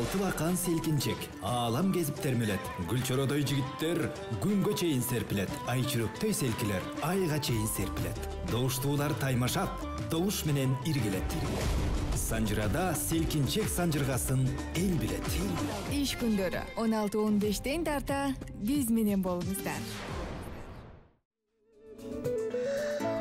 Алты бақан селкинчек, алам кезіп термелет. Гүлчородай жігіттер күнгө чейін серпілет. Ай чүрөктөй селкілер, айға чейін серпілет. Доуштуулар таймашат, доуш менен иргелет. Санжырада селкинчек санжыргасын эл билет. Иш күндөрү 16-15 тарта биз менен болуңуздар.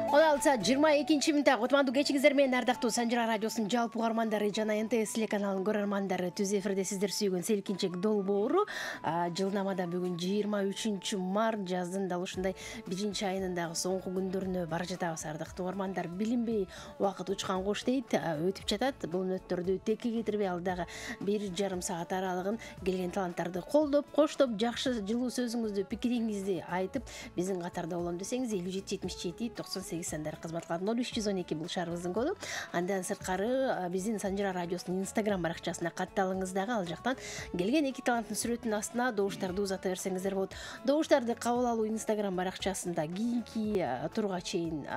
16:22 минутта Отманду кечиңиздер менен ардактуу Санжыра радиосунун жалпы угармандары жана НТС телеканалынын көрөрмандары түз эфирде сиздер сүйгөн селкинчек долбоору жылнамада бүгүн 23 март жаздын дал ушундай 1-айынын соңку күндөрүнө бара жатабыз. Ардактуу угармандар, билинбей убакыт учкан кош дейт, өтүп жатат. Бул мүнөттөрдү текке кетирбей алдагы 1,5 саат аралыгын келген таланттарды колдоп, коштоп, жакшы жылуу сөзүңүздү, пикириңизди айтып, биздин катарда болом десеңиз 57 77 98 сандар кызмат кылат. 0312 бул шаарыбыздын коду. Андан сырткары биздин Санжыра радиосунун Instagram баракчасына катталыңыз дагы, ал жактан келген эки таланттын сүрөтүнүн астына добуштарды узата берсеңиздер болот. Добуштарды кабыл алуу Instagram баракчасында кийинки турга чейин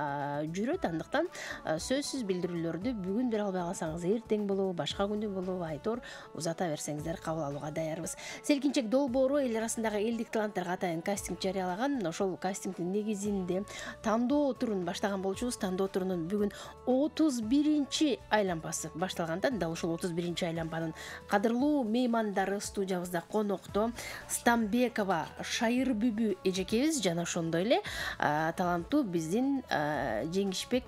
жүрөт. Андыктан сөзсүз билдирүүлөрдү бүгүн бере албай калсаңыз, эртең болобу, башка күндү болобу, айтор узата берсеңиздер кабыл алууга даярбыз. Селкинчек долбоору эл арасындагы элдик таланттарга атайын кастинг жарыялаган. Ошол кастингдин негизинде тандоо турун баштаган болчубуз. Тандоо турунун бүгүн 31 айлампасы башталгандан да ушул 31 айлампанын кадырлуу меймандары студиябызда конокто. Стамбекова Шайырбүбү эжекебиз жана ошондой эле таланттуу биздин Жеңишбек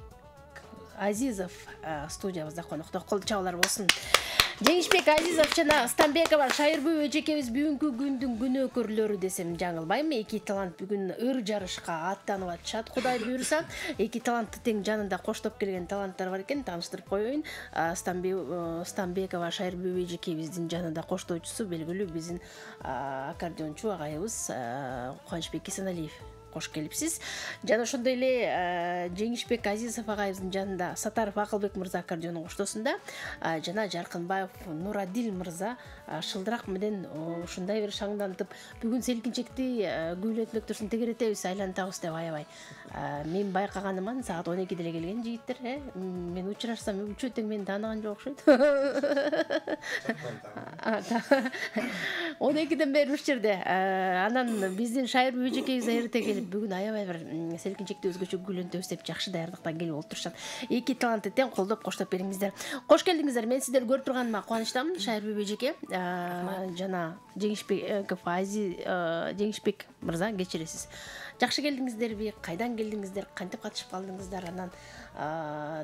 Азизов студиябызда конокто. Кол чабуулар болсун. Жеңишбек Азизов жана Стамбекова Шайырбүбү эжекебиз бүгүнкү күндүн күнөөкөрлөрү десем жаңылбайм. Эки талант бүгүн ыр жарышка аттанып атышат. Кудай буйруса, эки талантты тең жанында коштоп келген таланттар бар экен. Тааныштырып коеюн. Стамбекова Шайырбүбү эжекебиздин жанында коштоочусу белгилүү биздин аккордеончу агайыбыз Кубанычбек Кесеналиев. Кош келипсиз. Жана ошондой эле Жеңишбек Азизов агайыбыздын жанында Сатаров Акылбек мырза аккордеондун коштоосунда, жана Жаркынбаев Нурадил мырза шылдырак менен ушундай бир шаңдантып, бүгүн селкинчекти күйлөтмөктөрсүн тегеретебиз, айлантабыз деп аябай. Мен байкаганыман саат 12 деле келген жигиттер, мен учурашсам үчөө тең мени тааныган жок окшойт. 12ден бери уш жерде. Анан биздин Шайырбүбү эжекебиз эрте келип, бүгүн аябай бир селкинчекти өзгөчө күйлөнтөбүз деп жакшы даярдыктан келип олтурушат. Эки талантты тең колдоп коштоп бериңиздер. Кош келдиңиздер. Мен сиздерди көрүп турганыма кубанычтамын. Шайырбүбү эжеке жана Жеңишбек мырза, кечиресиз. Жакшы келдиңиздерби? Кайдан келдиңиздер? Кантип катышып калдыңыздар? Анан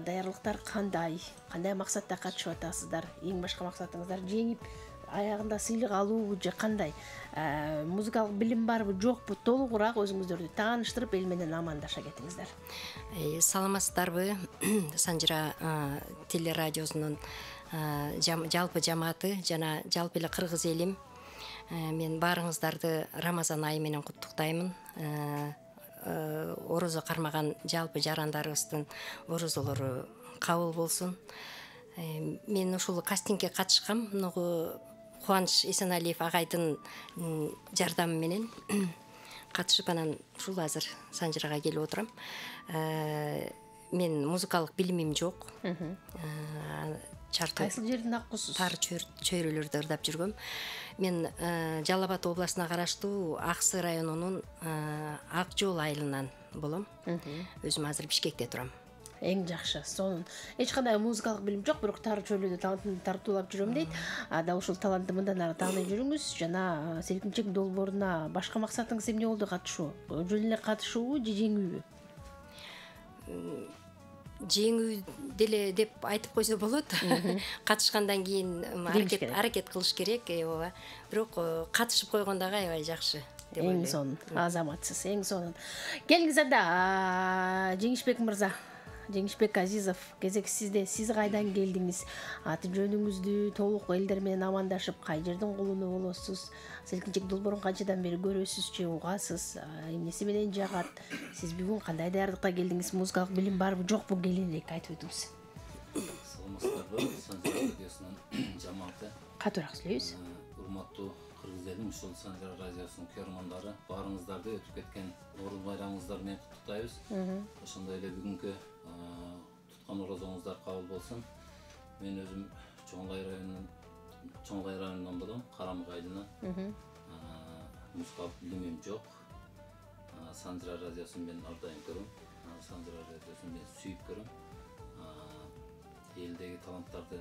даярдыктар кандай? Кандай максатта катышып атасыздар? Эң башка максатыңыздар жеңип аягында сыйлык алуу же кандай? Музыкалык билим барбы, жокпу? Толугураак өзүңүздөрдү тааныштырып, эл менен амандаша кетиңиздер. Саламатсыздарбы? Санжыра телерадиосунун жалпы жамааты жана жалпы эле кыргыз элим. Мен баарыңыздарды Рамазан айы менен куттуктаймын. Орозо кармаган жалпы жарандарыбыздын орозолору кабыл болсун. Мен ушул кастингге катышкам. Кубаныч Эсеналиев агайдын жардамы менен катышып, анан ушул азыр Санжырага келип отурам. Мен музыкалык билимим жок. Кайсыл жердин аккусуз? Тар чөйрөлөрдө ырдап жүргөм. Мен Жалал Абад областына караштуу Аксы районунун Ак Жол айылынан болом. Өзүм азыр Бишкекте турам. Эң жакшы. Сонун эч кандай музыкалык билим жок, бирок тар чөйлөдө талантымды тартуулап жүрөм дейт. Да ушул талантты мындан ары таанып жүрүңүз. Жана селкинчек долбооруна башка максатыңыз эмне болду катышуу? Жөн эле катышуубу же жеңүүбү? Жеңүү деле деп айтып койсо болот. Катышкандан кийин аракет кылыш керек, ооба. Бирок катышып койгондо аябай жакшы деп ойлойм. Эң сонун, азаматсыз, эң сонун. Келиңиз анда, Жеңишбек мырза. Жеңишбек Азизов, кезек сизде. Сиз кайдан келдиңиз? Аты жөнүңүздү толук элдер менен амандашып, кай жердин кулуну болосуз? Селкинчек долбоорун канчадан бери көрөсүз же угасыз? Эмнеси менен жагат? Сиз бүгүн кандай даярдыкта келдиңиз? Музыкалык билим барбы, жокпу? Келиңиз айтып өтүңүз. Саламатсыздарбы? Санжыра радиосунун жамааты. Катуураак сүйлөйбүз. Урматтуу кыргыз элим, ушул Санжыра радиосунун көрөрмандары, баарыңыздарды өтүп кеткен Нооруз байрамыңыздар менен куттуктайбыз. Ошондой эле бүгүнкү туткан орозоңуздар кабыл болсун. Мен өзүм Чоңлай районунун Чоңгай районунан болом, Карамык айылынан. Музыкалык билимим жок. Санжыра радиосун мен ардайым көрөм. Санжыра радиосун мен сүйүп көрөм. Элдеги таланттарды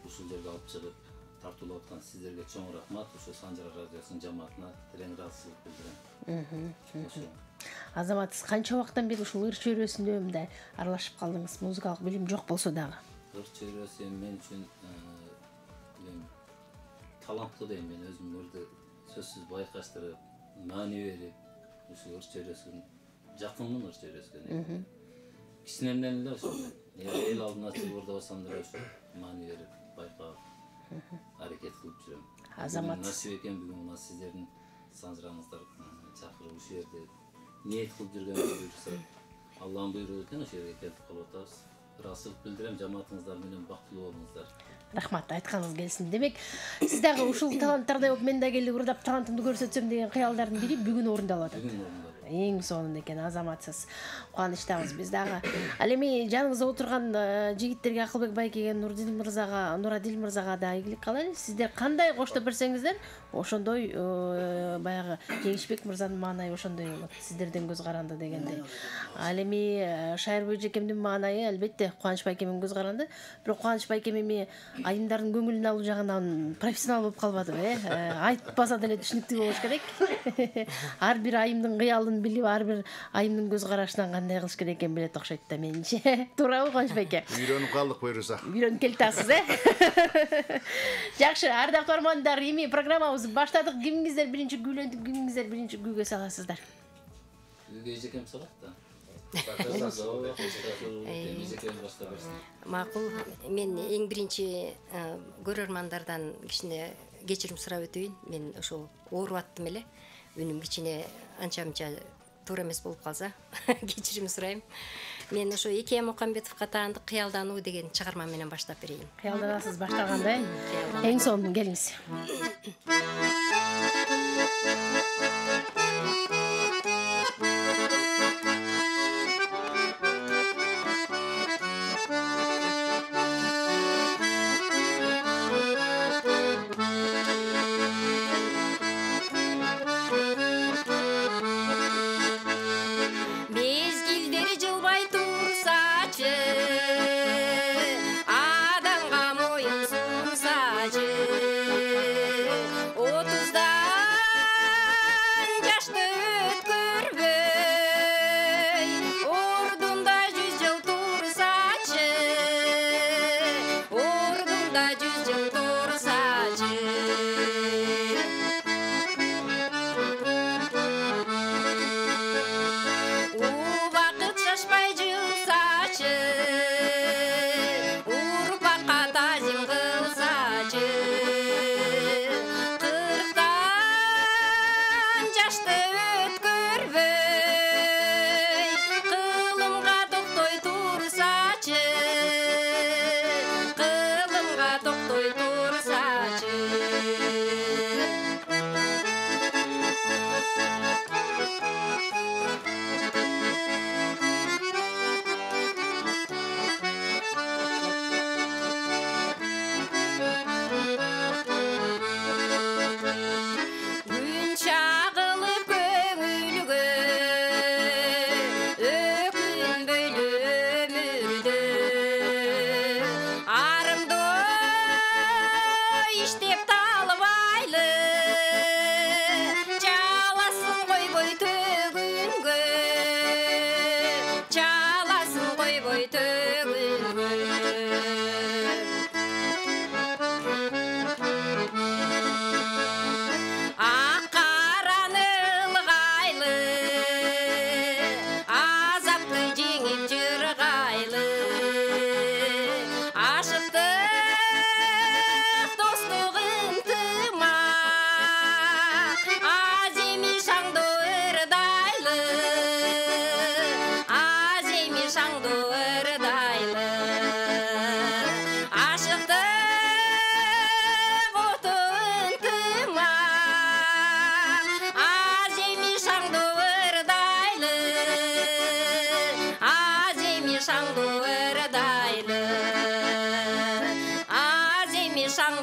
ушул жерге алып чыгып тартуулап аткан сиздерге чоң рахмат. Ошо Санжыра радиосунун жамаатына терең ыраазычылык билдирем. Азамат, сиз канча убакыттан бери ушул ыр чөйрөсүндө мындай аралашып калдыңыз? Музыкалык билим жок болсо дагы. Ыр чөйрөсү мен үчүн таланттуу дейм. Мен өзүм ырды сөзсүз байкаштырып, маани берип, ушул ыр чөйрөсүн жакынмын, ыр чөйрөсүнө. Кичинемден эле ошондой. Эл алдына чыгып ырдабасам деле ошо маани берип, байкап, аракет кылып жүрөм. Азамат, насип экен бүгүн мына сиздердин санжыраңыздар чакырып ушул жерде ниет кылып жүргөн буюрса, Алланын буйругу экен, ошол жерге келип калып атабыз. Ыраазычылык билдирем, жамаатыңыздар менен бактылуу болуңуздар. рахмат, айтканыңыз келсин. Демек, сиз дагы ушул таланттардай болуп мен да келип ырдап талантымды көрсөтсөм деген кыялдардын бири бүгүн орундалып атат. Бүгүн орундалып. Эң сонун экен, азаматсыз. Кубанычтабыз биз дагы. Ал эми жаныңызда отурган жигиттерге, Акылбек байкеге, Нурадил мырзага да ийгилик каалайлы. Сиздер кандай коштоп берсеңиздер, ошондой баягы Жеңишбек мырзанын маанайы ошондой болот. Сиздерден көз каранды дегендей. Ал эми Шайырбой жекемдин маанайы албетте Кубаныч байкемдин көз каранды. Бирок Кубаныч байкем эми айымдардын көңүлүн алуу жагынан профессионал болуп калбадыбы, айтпаса деле түшүнүктүү болуш керек. Ар бир айымдын кыялын билип, ар бир айымдын көз карашынан кандай кылыш керек экенин билет окшойт да менимче. Туурабы, Кубаныч байке? Үйрөнүп калдык буюрса. Үйрөнүп келатасыз, Жакшы, ардактуу армандар, эми программабызды баштадык. Кимиңиздер биринчи күйлөнүп, кимиңиздер биринчи күйгө саласыздар? Күйгө жекем салат да. Макул, мен эң биринчи көрөрмандардан кичине кечирим сурап өтөйүн. Мен ошол ооруп аттым эле. Үнүм кичине анча-мынча туура эмес болуп калса, кечирим сурайм. Мен ошо Эке Мукамбетовго таандык кыялдануу деген чыгарма менен баштап берейин. Кыялданасыз баштагандай. Эң сонун келиңиз.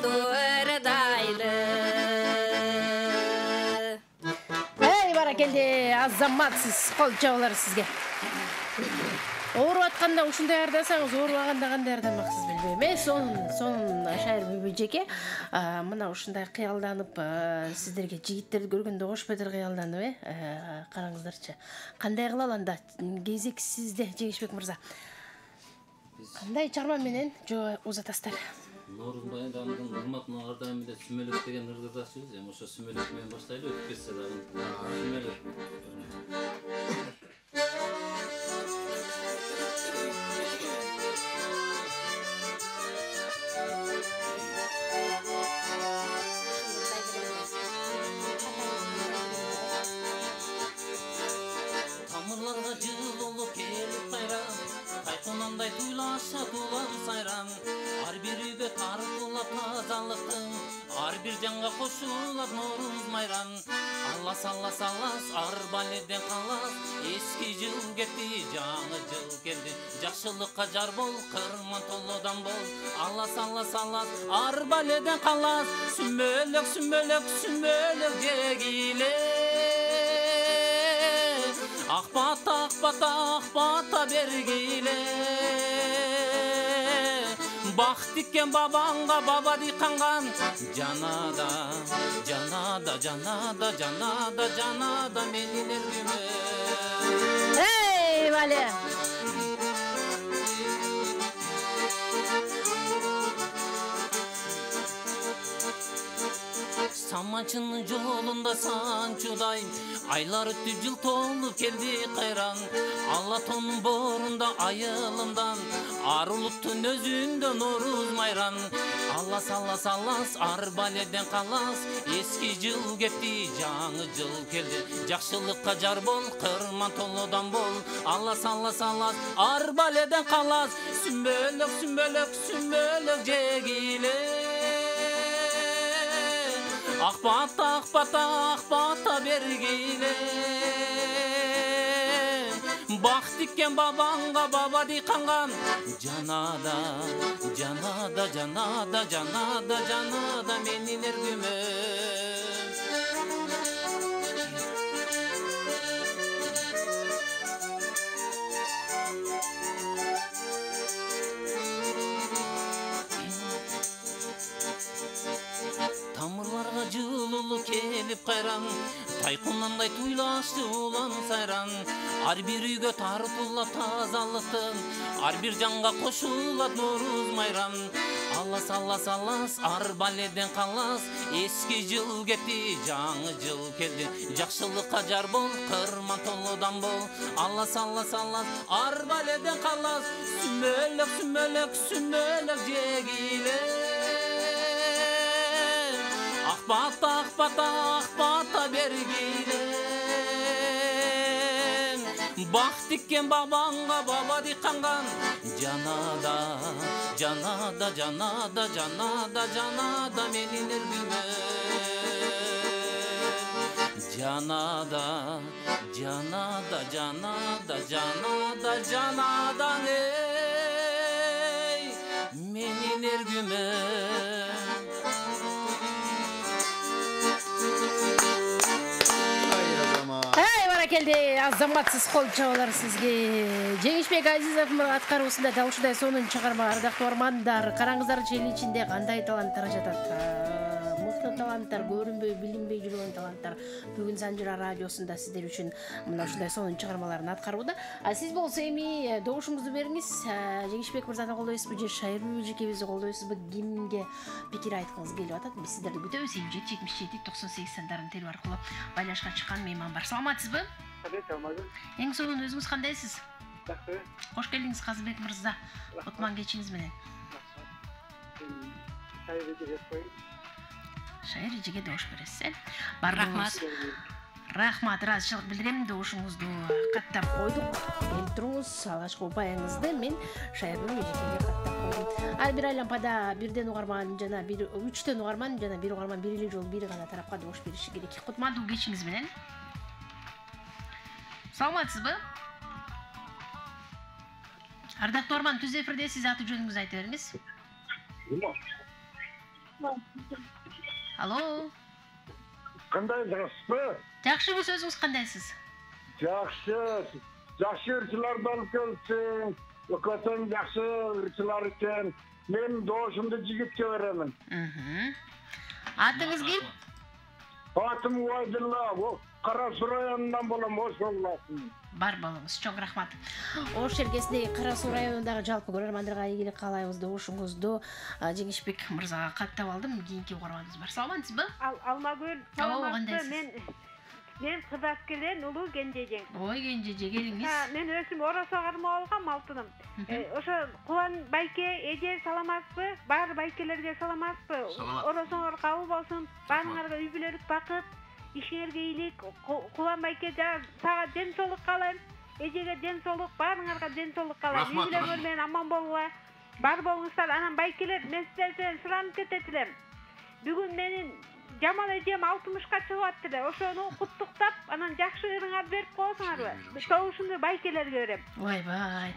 болду ырдайлы. Баракелде, азаматсыз, кол жабылар сизге. Ооруп атканда ушундай ардасаңыз, оорубаганда кандай ардамаксыз билбейм. Сонун Шайыр Бөбөжеке мына ушундай кыялданып, сиздерге жигиттерди көргөндө кош бетер кыялданып, караңыздарчы. Кандай кылалы анда кезек сизде, Жеңишбек мырза? Кандай чарма менен жоо узатасыздар? Норун Баяндамдын урматына кардайым эле сүмөлөк деген ырдырдашыбыз. Эми ошо сүмөлөк менен баштайлы, өтүп кетсе дагы. Сүмөлөк. Тамырларга жылуулук келип кайран, тайкунандай туйлаша тулам сайран. Ар бириге тартылап тазалыктын, ар бир жанга кошулат Норuz майран. Аллас аллас аллас арбаледен калас, эски жыл кетти жаңы жыл келди. Жакшылыкка жар бол, кырман толодан бол. Аллас аллас аллас арбаледен калас, сүмөлөк сүмөлөк сүмөлөк жегиле. Акбата акбата акбата бергиле. Бак тиккен бабаңга баба дыйканган. Жанада, жанада, жанада, жанада, жанада менин эргиме. Эй, Вале! Саманчынын жолунда санчудай, айлар өтүп жыл толуп келди кайран. Алла тонун борунда айылымдан, ар улуттун өзүндө Норuz майран. Аллас аллас аллас арбаледен калас, эски жыл кетти жаңы жыл келди. Жакшылыкка жар бол, кырман толодан бол. Аллас аллас аллас арбаледен калас, сүмөлөк сүмөлөк сүмөлөк жегиле. Акбата акбата акбата бергиле. Бак тиккен бабаңга баба дыйканган. Жанада, жанада, жанада, жанада, жанада менин эргиме. Тамырларга жылуулук келип кайран, тайкунандай туйлашты улам сайран. Ар бир үйгө тартуулап тазалыктын, ар бир жанга кошулат Норuz майран. Аллас аллас аллас арбаледен калас, эски жыл кетти жаңы жыл келди. Жакшылыкка жар бол, кырман толодан бол. Аллас аллас аллас арбаледен калас, сүмөлөк сүмөлөк сүмөлөк жегиле. Акбата акбата акбата бергиле. Бак тиккен бабаңга баба дыйканган. Жанада, жанада, жанада, жанада, жанада менин эргиме. Жанада, жанада, жанада, жанада, жанада эй менин эргиме. Баракелде, азаматсыз кол жабылар сизге. Жеңишбек Азизов аткаруусунда дал ушундай сонун чыгарма ардактуу армандар. Караңыздарчы эл ичинде кандай таланттар жатат. Мыкты таланттар, көрүнбөй, билинбей жүргөн таланттар бүгүн Санжыра радиосунда сиздер үчүн мына ушундай сонун чыгармаларын аткарууда. Сиз болсо эми добушуңузду бериңиз. Жеңишбек мырзаны колдойсузбу же Шайыр Бөбөжекебизди колдойсузбу? Кимге пикир айткыңыз келип атат? Биз сиздерди күтөбүз. 77-77-98 сандарын телефон аркылуу байлашка чыккан мейман бар. Саламатсызбы? Эң сонун өзүңүз кандайсыз? Жакшы. Кош келдиңиз Казыбек мырза. Отман кечиңиз менен. Шайыр эжеге добуш бересиз. Рахмат. Рахмат, ыраазычылык билдирем. Добушуңузду каттап койдук. Келип туруңуз. Алгачкы упайыңызды мен Шайыр Бөбөжекеге каттап койдум. Ар бир айлампада бирден угарман жана бир үчтөн угарман жана бир угарман бир эле жолу бир гана тарапка добуш бериши керек. Кутмандуу кечиңиз менен. Саламатсызбы? Ардактуу Арман, түз эфирде сиз аты жөнүңүздү айта бериңиз. Алло. Кандайсызбы? Жакшыбыз, өзүңүз кандайсыз? Жакшы. Жакшы ырчылар болуп келсин. Өкөтөн жакшы ырчылар экен. Мен дошумду жигитке беремин. Атыңыз ким? Атым Уайдылла. Кара Суу районунан болом, ош боласың. Бар болуңуз, чоң рахмат. Ош шеркесиндеги Кара Суу районундагы жалпы көрөрмандарга ийгилик каалайбыз, добушуңузду Жеңишбек мырзага каттап алдым. Кийинки угарманыбыз бар. Саламатсызбы? Алмагүл, саламатсызбы? Мен кызат келен, улуу Кенжеже. Ой, Кенжеже, келиңиз. Мен өзүм оросо карма болгом, алтыным. Ошо Кубан байке, эже саламатсызбы? Бар байкелерге саламатсызбы? Оросоңор кабыл болсун. Баарыңарга үй бүлөлүк бакыт, ишиңерге ийгилик. Кубан байке сага ден соолук каалайм. Эжеге ден соолук, баарыңарга ден соолук каалайм. Үй бүлөңөр менен аман болуңар. Бар болуңуздар. Анан байкелер, мен сиздерден суранып кетет элем. Бүгүн менин Жамал эжем 60-ка чыгып аттыр. Ошону куттуктап, анан жакшы ырыңарды берип коесуңарбы? Добушумду байкелерге берем. Ойбай.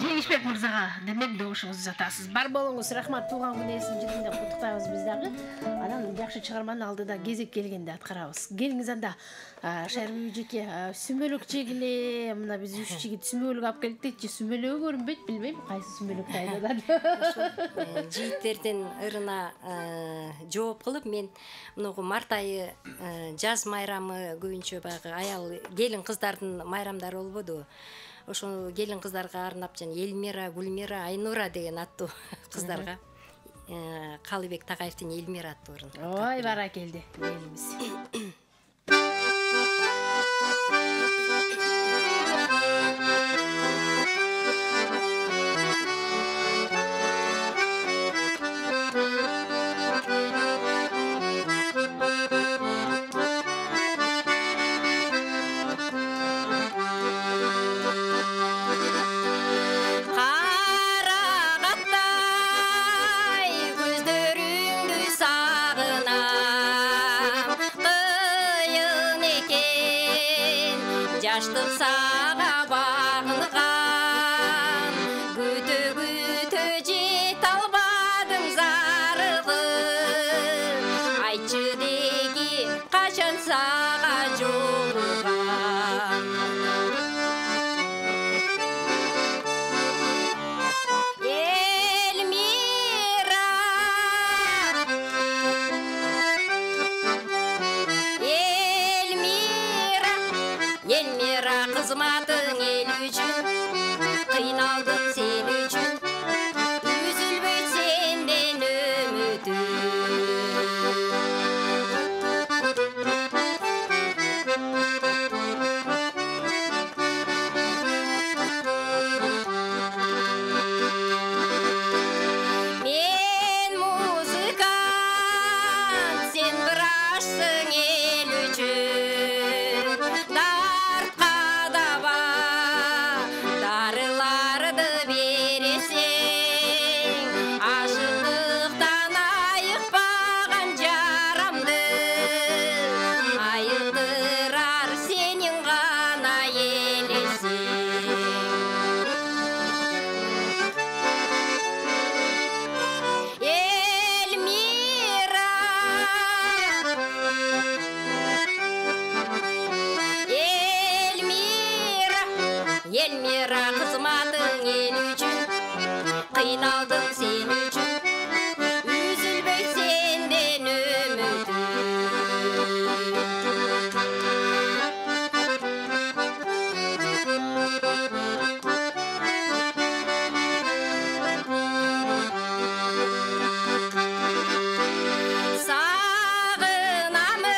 Жеңишбек мырзага демек добушуңузду жатасыз. Бар болуңуз, рахмат. Туулган күн ээсин жыдында куттуктайбыз биз дагы. Анан жакшы чыгарманын алдыда кезек келгенде аткарабыз. Келиңиз анда. Шайрым жеке сүмөлөк жегиле. Мына биз 3 жигит сүмөлөк алып келдик дейчи. Сүмөлөгү көрүнбөйт, билбейм кайсы сүмөлөктү айтат. Жигиттердин ырына жооп кылып мен мынугу март айы жаз майрамы көбүнчө баягы аял келин кыздардын майрамдары болбоду. Ошо келин кыздарга арнап жана Элмира, Гүлмира, Айнура деген аттуу кыздарга Калыбек Такаевдин Элмира аттуу ырын. Ой, баракелди. Келиңиз. Жаштык сага багылган, күтө жете албадың зарыгын. Айтчы деги качан сага жолуган. Элмира, Элмира, кызматың эл үчүн, кыйналдым сен үчүн, үзүлбөйт сенден үмүтүм. Мен музыкант, сен врачсың эл үчүн. Дартка даба дарыларды бересең, ашыктыктан айыкпаган жарамды айыктырар сенин гана элесең. Элмира, Элмира, кызматың эл үчүн, кыйналдым сен үчүн, үзүлбөйт сенден үмүтүм. Сагынамын,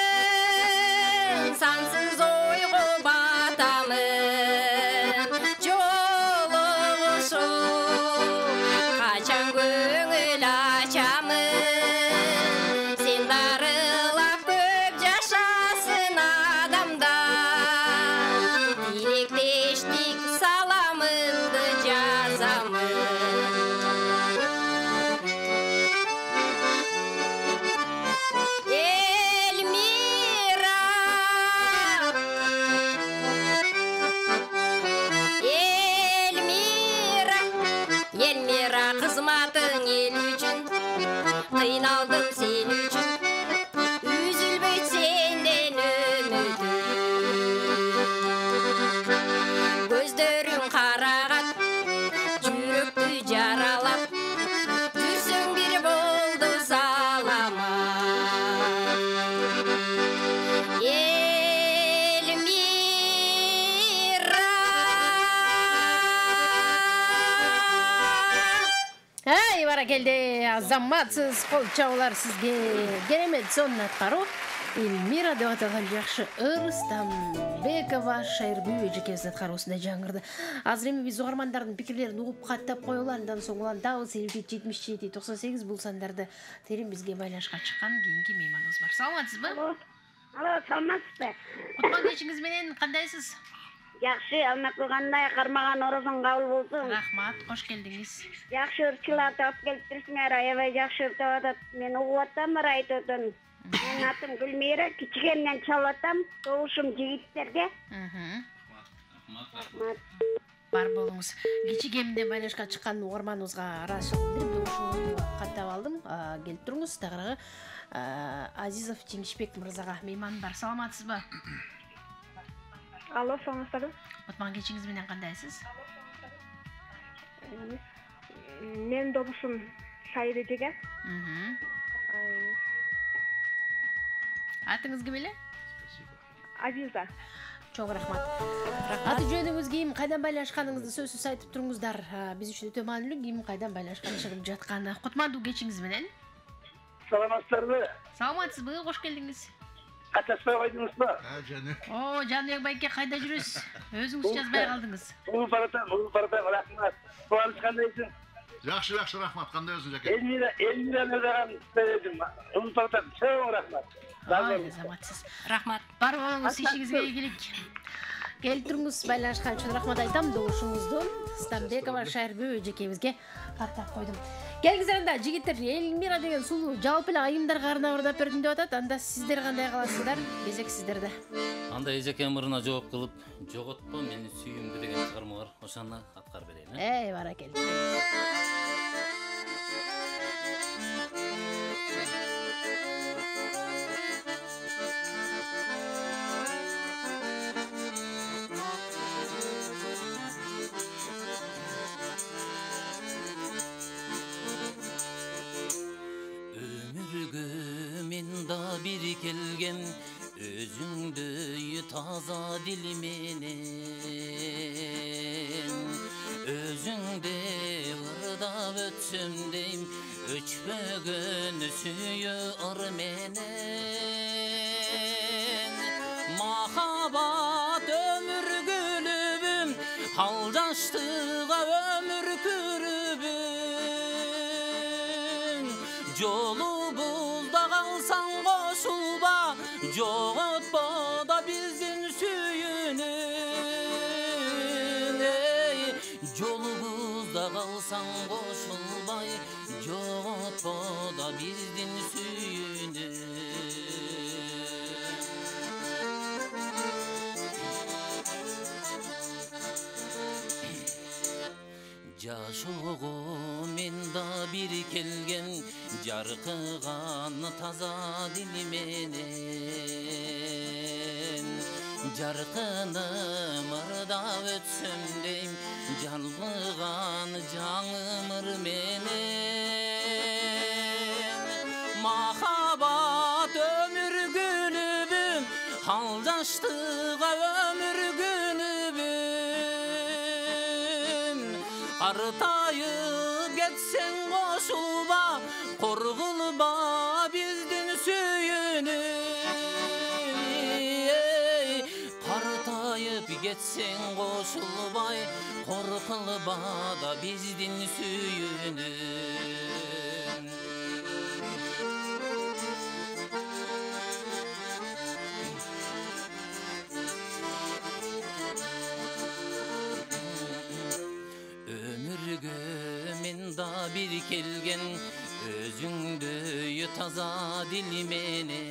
сансыз ойго батамын, жолугушуп качан көңүл ачамын. Сен дарылап көп жашасын адамдар, тилектештик саламымды жазамын. Элмира, Элмира, кызматың эл үчүн, кыйналдым сен Баракелде, азаматсыз, кол чабуулар сизге. Керемет сонун аткаруу. Эльмира деп аталган жакшы Ырстамбекова Шайырбүй эжекебиз аткаруусунда жаңырды. Азыр эми биз угармандардын пикирлерин угуп каттап коелу, андан соң улантабыз. 77-98 бул сандарды терим бизге байланышка чыккан кийинки мейманыбыз бар. Саламатсызбы? Алло, саламатсызбы? Кутман кечиңиз менен кандайсыз? Жакшы, алмакы кандай кармаган орозоң кабыл болсун. Рахмат, кош келдиңиз. Жакшы ырчыларды алып келип турсуңар, аябай жакшы ыртып атат. Мен угуп атам, айтып атам. Менин атым Гүлмира, кичигемден чалып атам. Добушум жигиттерге. Бар болуңуз. Кичигемден байланышка чыккан угарманыбызга ыраазычылык билдирип, добушуңузду каттап алдым. Келип туруңуз. Тагыраагы Азизов Жеңишбек мырзага мейман бар. Саламатсызбы? Алло, саламатсызбы? Отман кечиңиз менен кандайсыз? Мен добушум Шайыр эжеге. Атыңыз ким эле? Азиза. Чоң рахмат. Аты жөнүңүз ким, кайдан байланышканыңызды сөзсүз айтып туруңуздар. Биз үчүн өтө маанилүү ким кайдан байланышкан чыгып жатканы. Кутмандуу кечиңиз менен. Саламатсыздарбы? Саламатсызбы? Кош келдиңиз. Катаспай койдуңузбу? Жаныбек байке кайда жүрөсүз? Өзүңүз жазбай калдыңыз. Улупаратан, рахмат. Кубаныч кандайсың? Жакшы, рахмат. Кандай өзүң жаке? Эльмира Мырзаган сөйлөдүм. Улупаратан, чоң рахмат. Азаматсыз. Рахмат. Бар болуңуз, ишиңизге ийгилик. Келип туруңуз, байланышкан үчүн рахмат айтам. Добушуңузду Стамбекова Шайырбүй эжекебизге каттап койдум. Келгиңиздер анда жигиттер, Эльмира деген сулуу жалпы эле айымдарга арнап бердим деп атат. Анда сиздер кандай каласыздар? Кезек сиздерде. Анда эжекем мырына жооп кылып, жоготпо мени сүйүмдү деген чыгарма бар. Ошону аткарып берейин. Баракелде. Bir kelgen özüңдөй таза дил менен өзүңдө ырдап өтсөм дейм өчпөгөн сүйүү ыр менен махабат өмүр гүлүбүм алдаштыга өмүр күрүбүм жолубузда калсаң кошулба жоготпо да биздин сүйүүнү жолубузда калсаң кошулбай жоготпо да биздин сүйүүнү жашоого мен да бир келген жаркыган таза дил менен жаркыным ырдап өтсөм дейм жалбыган жаңым ыр менен махабат өмүр гүлүбүм алдаштыга өмүр күнүбүм картайып кетсең кошулба коргулба биздин сүйүүнү картайып кетсең кошулбай коркулба да биздин сүйүүнү bir kelgen özüңдөй таза дил менен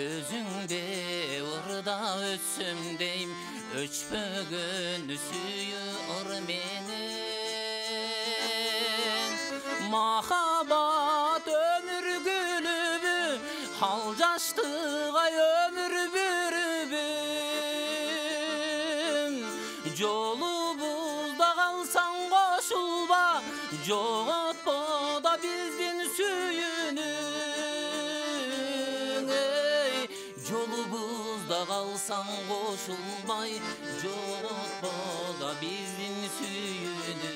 өзүңдө ырдап өтсөм дейм өчпөгөн сүйүү ыр менен махабат өмүр гүлүбү алдаштыга өмүр бүрүбүм жолубузда калсаң кошулба жоготпо да биздин сүйүүнү жолубузда калсаң кошулбай жоготпо да биздин сүйүүнү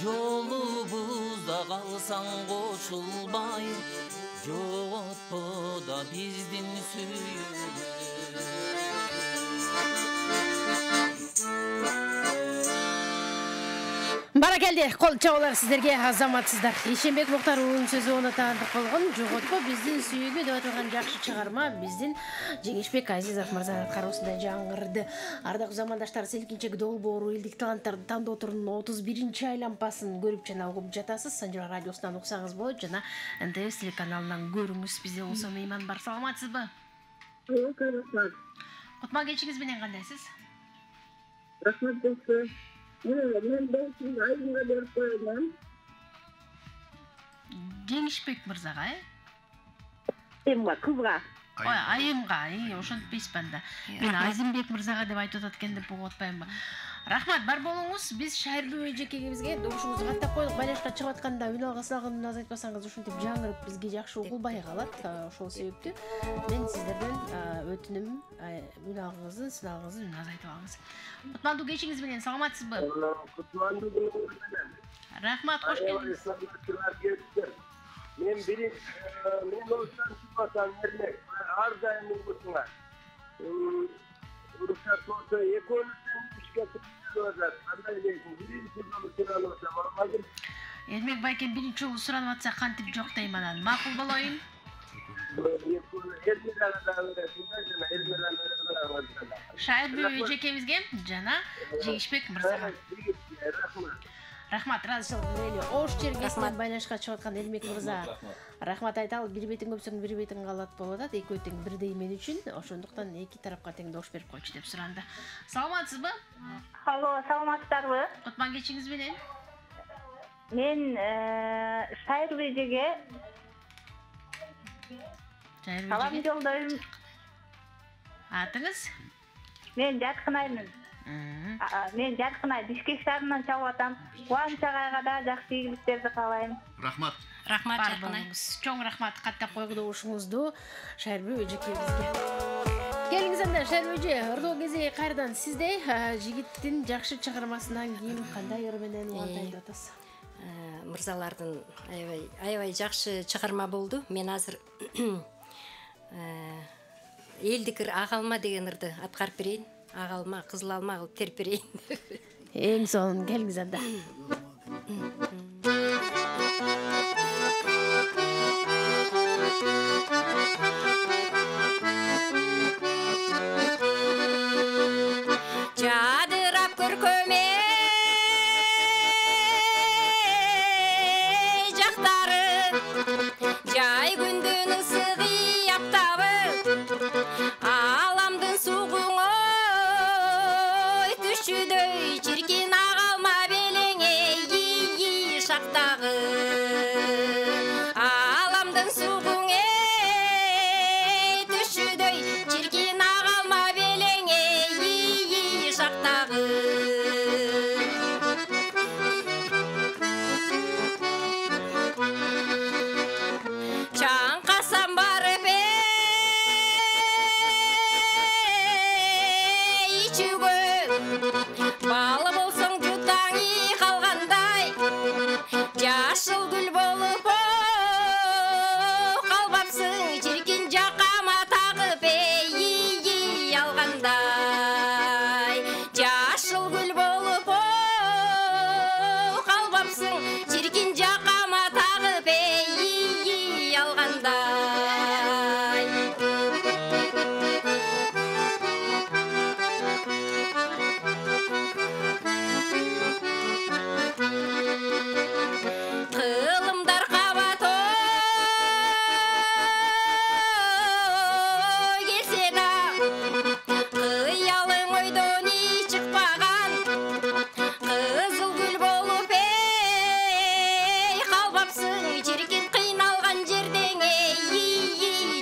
жолубузда калсаң кошулбай, жоготпо да биздин сүйүүбүздү. Баракелди, кол чабуулар сиздерге, азаматсыздар. Ишенбек Муктар уулунун сөзү оны таандык болгон. Жоготпо биздин сүйүүбү деп аталган жакшы чыгарма биздин Жеңишбек Азизов мырзанын кароосунда жаңырды. Ардактуу замандаштар, селкинчек долбоору элдик таланттарды тандоо турунун 31-чи айлампасын көрүп жана угуп жатасыз. Санжар радиосунан уксаңыз болот жана НТС телеканалынан көрүңүз. Бизде болсо мейман бар. Саламатсызбы? Кутман кечиңиз менен кандайсыз? Рахмат болсо. Мен болсун айымга берип коёмун. Жеңишбек мырзага, Айымга, кызга. Ой, айымга, ошентпейсиз да. Мен Азимбек мырзага деп айтып атат экен деп угуп атпаймынбы? Рахмат, бар болуңуз. Биз Шайырбүй эжекеңибизге добушубузду каттап койдук. Байлашка чыгып атканда үн алгысагын үн азайтпасаңыз ушинтип жаңырып бизге жакшы угулбай калат. Ошол себептүү мен сиздерден өтүнүм үн алгыңызды, сыналгыңызды үн азайтып алыңыз. Кутмандуу кечиңиз менен саламатсызбы? Кутмандуу менен. Рахмат, кош келиңиз. Мен осыдан чыкпасам Эрмек, ар дайым угутуңар. Уруксат болсо экөөбүздөн ишке чыгып атат. Кандай дейсиң? Биринчи жолу суранып атсам, азыр Эрмек байкем биринчи жолу суранып атса кантип жок дейм анан. Макул болоюн. Шайырбүй эжекебизге жана Жеңишбек мырзага. Рахмат, разычылык билдирели. Ош чергесинен байлашка чыгып аткан Эрмек мырза. Рахмат айталы, бир бетиң көпсөң бир бетиң калат болуп атат. Экөө тең бирдей мен үчүн. Ошондуктан эки тарапка тең добуш берип койчу деп суранды. Саламатсызбы? Алло, саламатсыздарбы? Кутман кечиңиз менен? Мен Шайырбүй эжеге салам жолдойм. Атыңыз? Мен Жаркынаймын. Мен Жаркынай Бишкек шаарынан чабып атам. Кубаныч агайга да жакшы ийгиликтерди каалайм. Рахмат. Рахмат Жаркынай. Чоң рахмат каттап койгузуңузду Шайырбүй эжекебизге. Келиңиз анда Шайырбүй эже, ырдоо кези кайрадан сизде жигиттин жакшы чыгармасынан кийин кандай ыр менен улантайт атасыз? Мырзалардын аябай жакшы чыгарма болду. Мен азыр элдикир агалма деген ырды аткарып берейин. Агалма, кызыл алма кылып терип берейин. Эң сонун келиңиз анда. Жадырап көркөмө жактары, жай күндүн ысыгы аптабы, аламдын сугуңой түшүдөй чиркин агалма белеңе шактагы, аламдын сугуң түшүдөй чиркин агалма белеңе шактагы. Чаңкасам барып ичүүгө, балы болсоң жутаңы калгандай, жашыл гүл болуп калбапсың, чиркин жакама тагып алгандай. Жашыл гүл болуп калбапсың, чиркин жакама тагып алгандай. Кылымдар кабат келсе да, кыялың ойдон чыкпаган, кызыл гүл болуп калбапсың, чиркин кыйналган жердең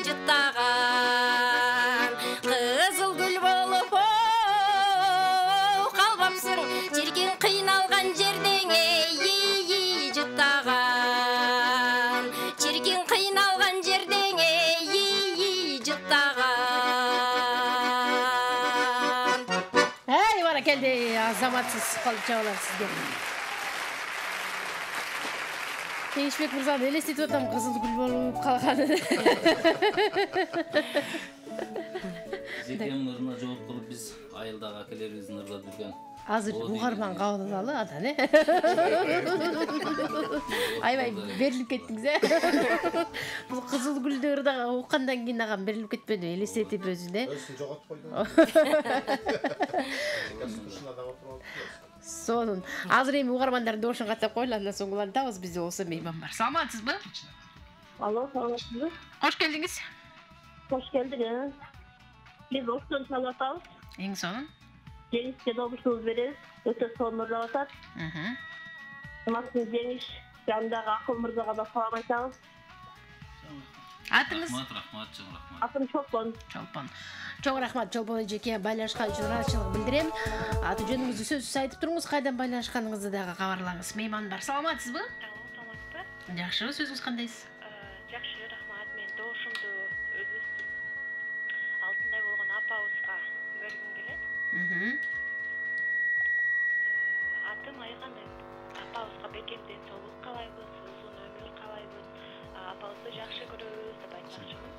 жыттаган. Кызыл гүл болуп калбапсың, чиркин кыйналган жердең жыттаган. Чиркин кыйналган жердең жыттаган. Баракелди, азаматсыз кол чабуулар сизге. Кеңешбек мырзаны элестетип атам, кызыл гүл болуп калганын. Жеке ырына жооп кылып биз айылдагы акелерибиздин ырдап жүргөн. Азыр угарман кабыл алалы адан, Аябай берилип кеттиңиз, Бул кызыл гүлдү ырдага уккандан кийин агам берилип кетпеди, элестетип өзүн, Өзүн жоготуп койдум. Сонун. Азыр эми угармандардын добушун каттап коелу, андан соң улантабыз. Бизде болсо мейман бар. Саламатсызбы? Алло, саламатсызбы? Кош келдиңиз. Кош келдиңиз. Биз Оштон салатабыз. Эң сонун. Жеңишке добушубуз беребиз. Өтө сонун ырлап атат. Мактын Жеңиш жанындагы Акыл мырзага да салам айтабыз. Атыңыз? Рахмат, чоң рахмат. Атым Чолпон. Чолпон. Чоң рахмат, Чолпон эжеке, байланышкан үчүн ыраазычылык билдирем. Аты жөнүңүздү сөзсүз айтып туруңуз, кайдан байланышканыңызды дагы кабарлаңыз. Мейман бар. Саламатсызбы? Саламатсызбы? Жакшы, сөзүңүз кандайсыз? Жакшы, рахмат. Мен добушумду өзүбүздүн алтындай болгон апабызга бергим келет. Атым Айганы. Апабызга бекем ден соолук каалайбыз, узун өмүр каалайбыз. Апабызды жакшы көрөбүз деп айтмакчымын.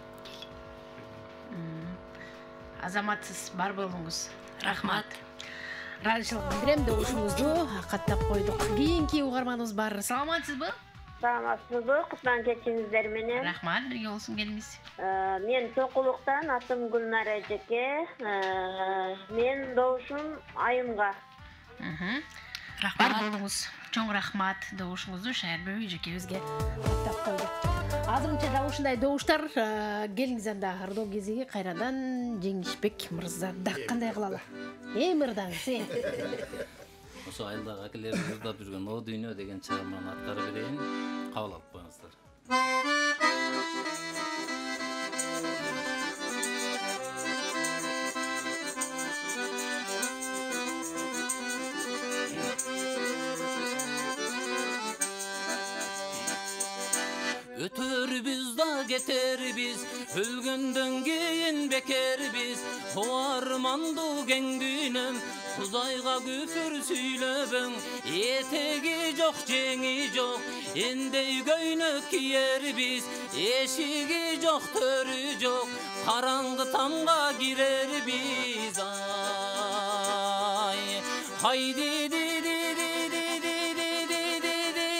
Азаматсыз бар болуңуз. Рахмат. Ыраазычылык билдирем, добушуңузду каттап койдук. Кийинки угарманыбыз бар. Саламатсызбы? Саламатсызбы? Кутман кечиңиздер менен. Рахмат, бирге болсун келиңиз. Мен Чокулуктан, атым Гүлнара эжеке. Мен добушум Айымга. Бар болуңуз. Чоң рахмат, добушуңузду Шаярбек эжекебизге каттап койдук. Азырынча да ушундай добуштар келиңиз, анда ырдоо кезиги кайрадан Жеңишбек мырзада. Кандай кылалы? Ырдаңыз, Ошо айылдагы акелерибиз ырдап жүргөн О дүйнө деген чыгарманы аткарып берейин. Кабыл алып коюңуздар. Ötörübüz da geterbiz, ölgöndön keyin bekerbiz. O armandu kengdünem, Kuzayga küfür süylöbün. Etegi jok, jengi jok, endey göynök kiyerbiz. Eşigi jok, törü jok, karangı tamga girerbiz. Ay, haydi di di di di di di di di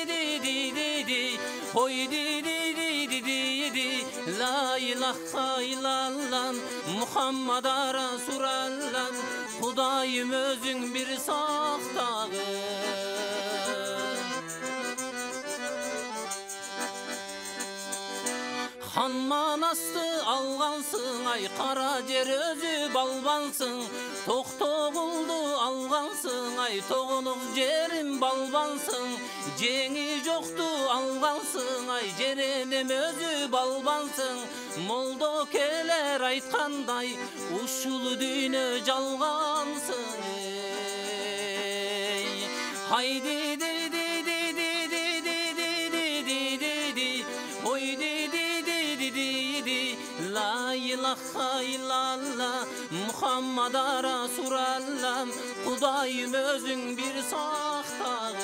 di di di di, hoydi. La ilahe illallah Muhammed Resulallah Hudayım özün bir sağdağı Han manastı algansın ay kara jer özü balbansın Toqtoğuldu algansın ay toğunuk jerim balbansın Jeni joktu algansın ay jerenem özü balbansın Moldo keler aytkanday uşul düğünü jalgansın Haydi di di di di di di di di di di Hoydi La ilahe illallah Muhammed Resulallah Hudayım özün bir sağdağın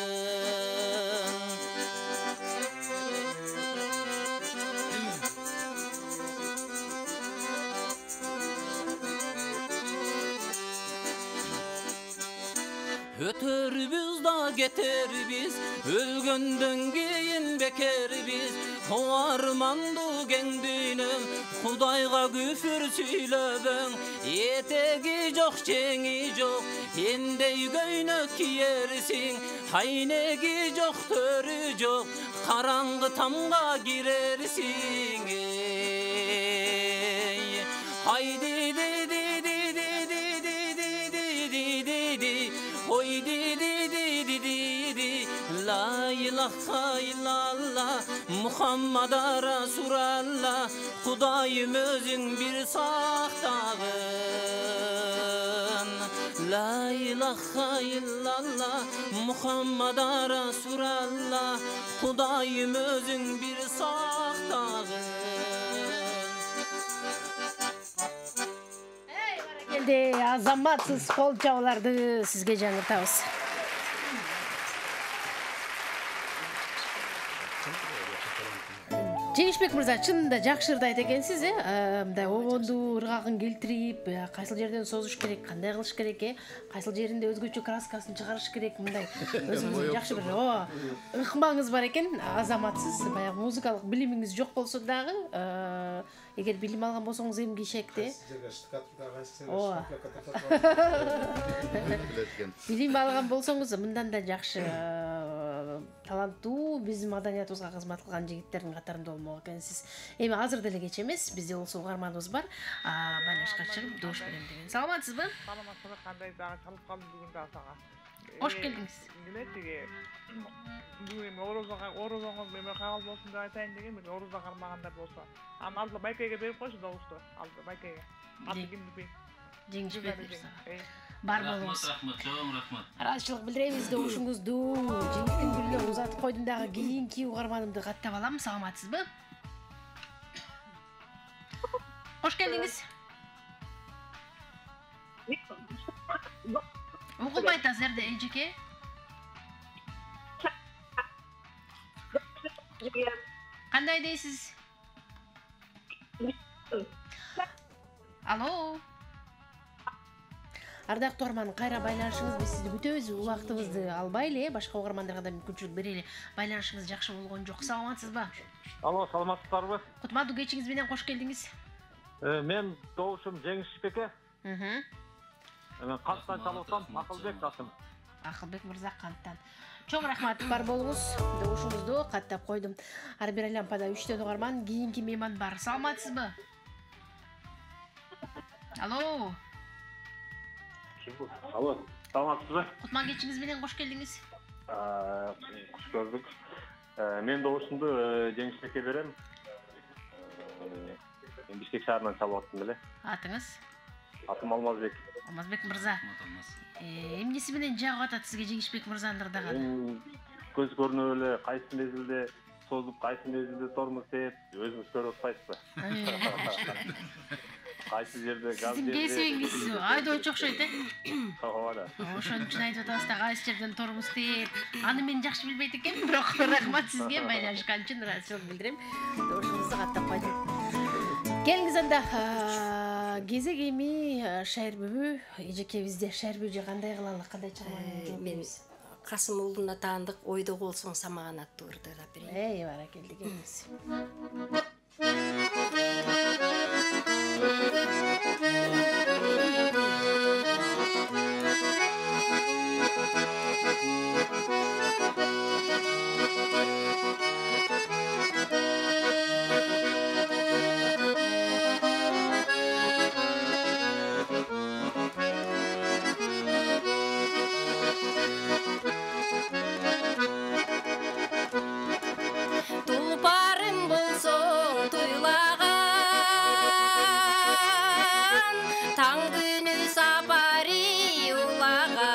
Ötörübüz da geterbiz Ölgöndön keyin bekerbiz O armandu kengdünem Hudayga küfür süylöbün Etegi jok, jengi jok Endey göynök kiyersin Haynegi jok, törü jok Karangı tamga girersin Haydi di di di di di di di di di di Hoydi di di di di di La ilahe illallah Muhammed Resulallah Hudayım özün bir sağdağın La ilahe illallah Muhammed Resulallah Hudayım özün bir sağdağın Geldi, azamatsız kol çavalardı sizge жаңыртабыз. Жеңишбек мырза, чынында жакшы ырды айта экенсиз, мындай обонду ыргагын келтирип, кайсыл жерден созуш керек, кандай кылыш керек, кайсыл жеринде өзгөчө краскасын чыгарыш керек, мындай өзүңүздүн жакшы бир ыкмаңыз бар экен, азаматсыз, баягы музыкалык билимиңиз жок болсо дагы, эгер билим алган болсоңуз эмгичекте. Билим алган болсоңуз мындан да жакшы таланттуу биздин маданиятыбызга кызмат кылган жигиттердин катарында болмок экенсиз. Эми азыр деле кеч эмес, бизде болсо угарманыбыз бар. Байланышка чыгып добуш берем деген. Саламатсызбы? Саламатсызбы, кандай дагы чалып калдым бүгүн да сага. Кош келдиңиз. Билетиги бүгүн орозоңуз менен кабыл болсун деп айтайын деген, бир орозо кармагандар болсо. Аны алды Байкеге берип койчу добушту. Алды Байкеге. Аты кимди бей? Жеңишбек мырза. Бар болуңуз. Рахмат, чоң рахмат. Ыраазычылык билдиребиз добушуңузду. Жеңиштин күнүнө узатып койдум дагы кийинки угарманымды каттап алам. Саламатсызбы? Кош келдиңиз. Угулбай атасыздар эжеке. Кандай дейсиз? Алло. Ардактуу угарман, кайра байланышыңыз, биз сизди күтөбүз. Убактыбызды албай эле, башка угармандарга да мүмкүнчүлүк берели. Байланышыңыз жакшы болгон жок. Саламатсызбы? Алло, саламатсыздарбы? Кутмандуу кечиңиз менен кош келдиңиз. Мен добушум Жеңишбекке. Канттан чалып атам, Акылбек атым. Акылбек мырза Канттан. Чоң рахмат, бар болуңуз. Добушуңузду каттап койдум. Ар бир лампада 3 угарман, кийинки мейман бар. Саламатсызбы? Алло. Алло, саламатсызбы? Кутман кечиңиз менен кош келдиңиз. Куш көрдүк. Мен добушумду Жеңишбекке берем. Мен Бишкек шаарынан чалып аттым эле. Атыңыз? Атым Алмазбек. Алмазбек мырза. Эмнеси менен жагып атат сизге Жеңишбек мырзанын ырдаганы? Көз көрүнүп эле кайсы мезгилде созуп, кайсы мезгилде тормоз тээп, өзүңүз көрүп атпайсызбы? Кайсы жерде газ Сиздин кесибиңиз айдоочу окшойт, Ооба. Ошон үчүн айтып атабыз да, кайсы жерден тормоз тээп. Аны мен жакшы билбейт экенмин, бирок рахмат сизге байланышкан үчүн ыраазычылык билдирем. Добушуңузду каттап койдум. Келиңиз анда кезек эми шаербүбү, эжекебизде шаербүбү кандай кылалы, кандай чыгымы? Мен Касым уулуна таандык ойдо болсоң самаган аттуу ырды ырдап берейин. Баракелди, келиңиз. Тулпарым болсоң туйлаган, таң күнү сапари улаган.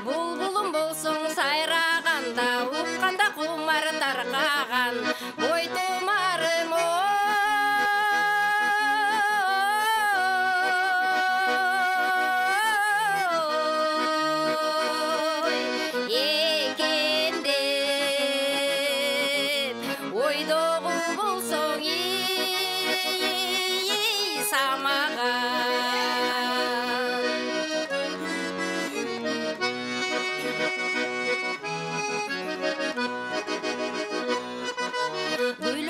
Булбулум болсоң сайраганда, укканда кумар таркаган. Ой тумарым ойдогу болсоң самаган. Гүл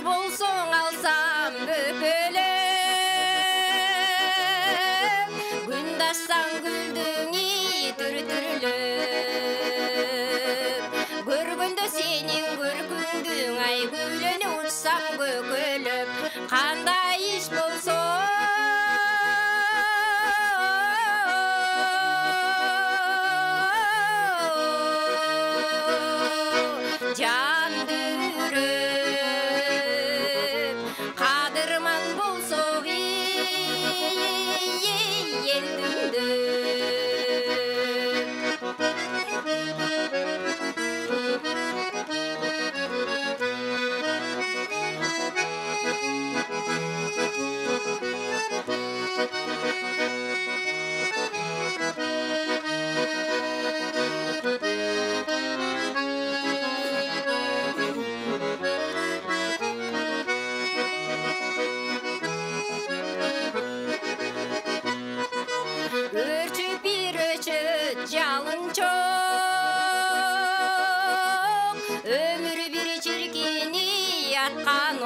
яткан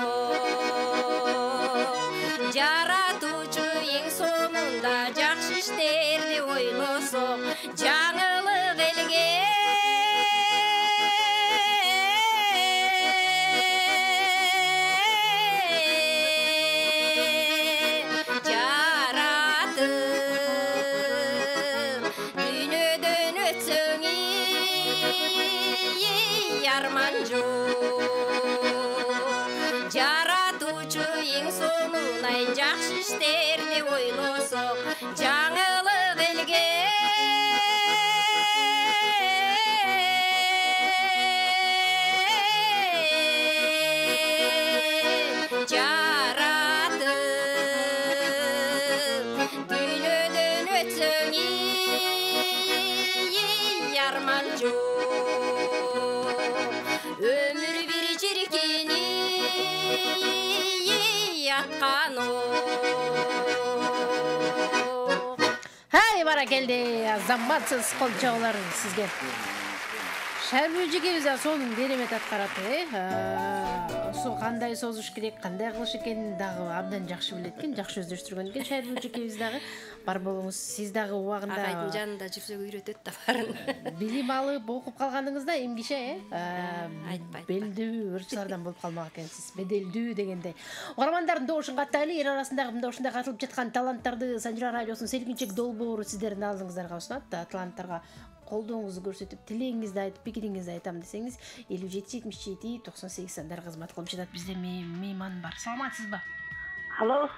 жаратуучу эң сонунда жакшы иштерди ойлосок жаңылык элге арман жок жаратуучу эң сонунай жакшы иштерди ойлосок жаңылык элге жаратып дүйнөдөн өтсөң арман жок өмүр бир чиркени яткан Хай баракелде заматсыз кол чабуулар сизге. Шәрбүү жекебиз сонун керемет аткарат, Су кандай созуш керек, кандай кылыш экенин дагы абдан жакшы билет экен, жакшы өздөштүргөн экен Шәрбүү жекебиз дагы. Бар болуңуз, сиз дагы убагында агайдын жанында жүрсөк үйрөтөт да барын. Билим алып, окуп калганыңызда эмгише, белдүү ырчылардан болуп калмак экенсиз. Беделдүү дегендей. Угармандардын добушун каттайлы, эл арасындагы мындай ушундай катылып жаткан таланттарды Санжира радиосунун селкинчек долбоору сиздердин алдыңыздарга сунат. Таланттарга колдооңузду көрсөтүп, тилегиңизди айтып, пикириңизди айтам десеңиз 5777-98 сандар кызмат кылып жатат. Бизде мейман бар. Саламатсызбы? Алло,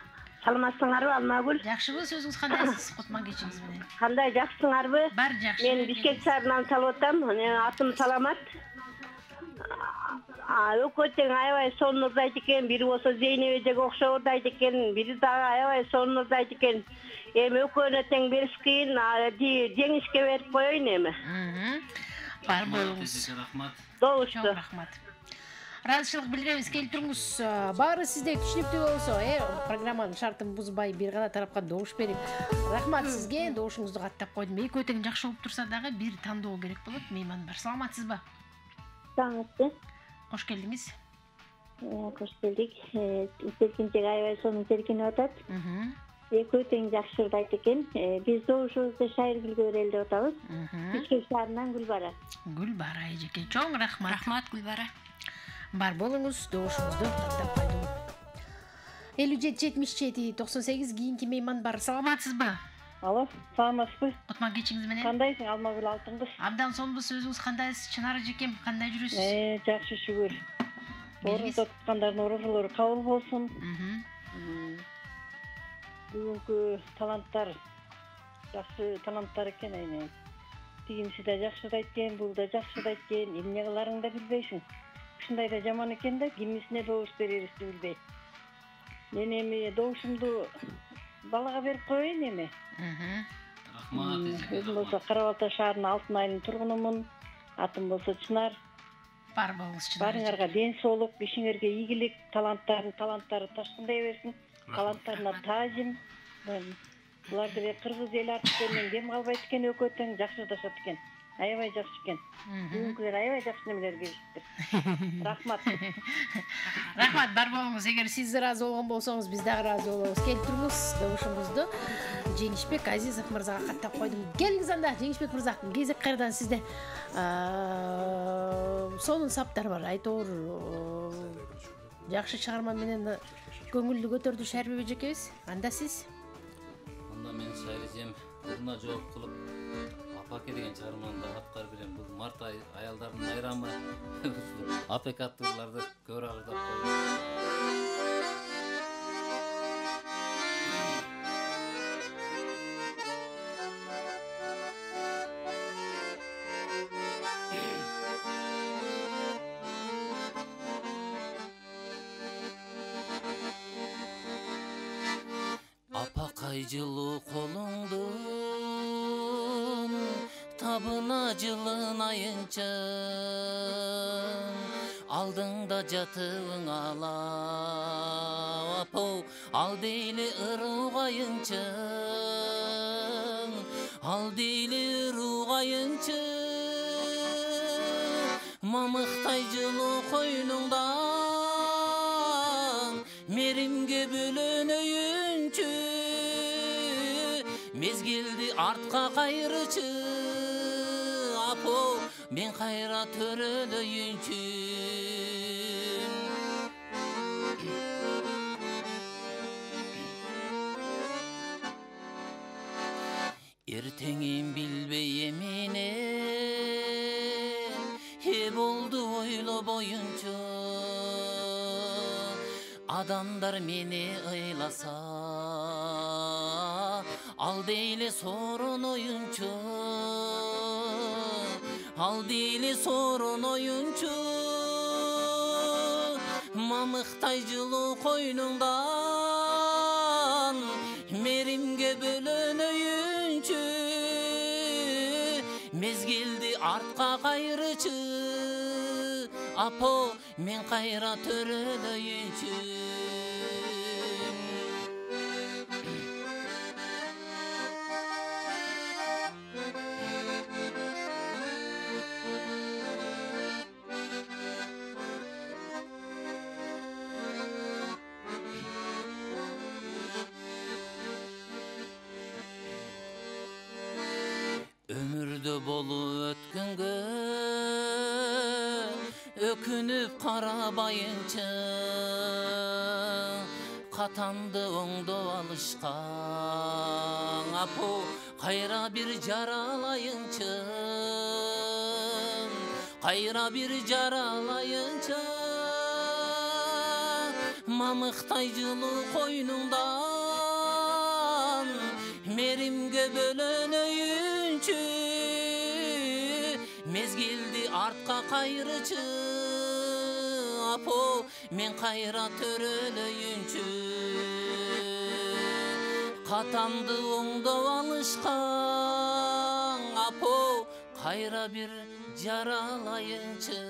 саламатсыңарбы Алмагүл? Жакшыбы, сөзүңүз кандайсыз? Кутман кечиңиз менен. Кандай, жакшысыңарбы? Бар, жакшы. Мен Бишкек шаарынан салып атам. Атым Саламат. Өкөтең аябай сонун экен, бири болсо Зейнеп эжеге окшоп урдайт экен, бири дагы аябай сонун урдайт экен. Эми экөөнө тең бериш кыйын, жеңишке берип коеюн эми. Бар болуңуз. Рахмат. Добушту. Рахмат. Ыраазычылык билдиребиз, келтириңиз. Баары сизде түшүнүктүү болсо, программанын шартын бузбай бир гана тарапка добуш берип. Рахмат сизге, добушуңузду каттап койдум. Экөөтең жакшы болуп турса дагы бир тандоо керек болот. Мейман бар. Саламатсызбы? Саламатсыз. Кош келдиңиз. Кош келдик. Селкинчек аябай сонун селкинип атат. Экөөтең жакшы урдайт экен. Биз добушубузду Шайыргүлгө берели деп атабыз. Бишкек шаарынан Гүлбара. Гүлбара эжеке, чоң рахмат. Рахмат Гүлбара. Бар болуңуз, добушуңузду каттап койдум. 57-77-98 кийинки мейман бар. Саламатсызбы? Алло, саламатсызбы? Кутман кечиңиз менен. Кандайсың, Алмагүл алтын кыз? Абдан сонбуз, өзүңүз кандайсыз? Чынар эжекем, кандай жүрөсүз? Жакшы, шүгүр. Орунда туткандардын оорусулары кабыл болсун. Бүгүнкү таланттар жакшы таланттар экен, эми. Тигинси да жакшы да экен, бул да жакшы да экен, эмне кыларыңды да билбейсиң. Ушундай да жаман экен да, кимисине добуш берерибизди билбей. Мен эми добушумду балага берип коеюн эми. Рахмат. Өзүм болсо Кара Балта шаарынын Алтын айылынын тургунумун. Атым болсо Чынар. Бар болуңуз, Чынар. Барыңарга ден соолук, ишиңерге ийгилик, таланттары ташкындай берсин. Таланттарына таажим. Буларды бир кыргыз эл артистеринен кем калбайт экен, экөөтең жакшырдашат экен. Аябай жакшы экен. Бүгүнкүлөр аябай жакшы немелер беришиптир. Рахмат. Рахмат, бар болуңуз. Эгер сиз ыраазы болгон болсоңуз, биз дагы ыраазы болобуз. Келтириңиз добушуңузду. Жеңишбек Азизов мырзага каттап койдум. Келиңиз анда, Жеңишбек мырза. Кезек кайрадан сизде. Сонун саптар бар. Айтор жакшы чыгарма менен көңүлдү көтөрдү Шәрбүү эжекебиз. Анда сиз? Анда мен Шайрижем кызына жооп кылып, апаке деген чыгарманы аткарып берем. Бул март ай аялдардын майрамы. Апек аттууларды көп агырдап койдум. Жылуу колуңдун табына жылын айынчын алдыңда жатыбың ала апау ал дейли ыруугайынчын ал дейли ыруугайынчын мамыктай жылуу койнуңда мезгилди артка кайрычы апо мен кайра төрөлөйүнчү эртеңин билбей эмне болду ойлобоюнчу адамдар мени ыйласа ал дейле сороноюнчу ал дейле сороноюнчу мамыктай жылуу койнуңдан меримге бөлөнөйүнчү мезгилди артка кайрычы апо мен кайра төрөлөйүнчү өмүрдө болуп өткөнгө өкүнүп карабайынчы катамды оңдоп алышкан апо кайра бир жаралайынчы кайра бир жаралайынчы мамыктай жылуу койнуңдан меримге бөлөнөйүнчү мезгилди артка кайрычы апо мен кайра төрөлөйүнчү катамды оңдоп алышкан апо кайра бир жаралайынчы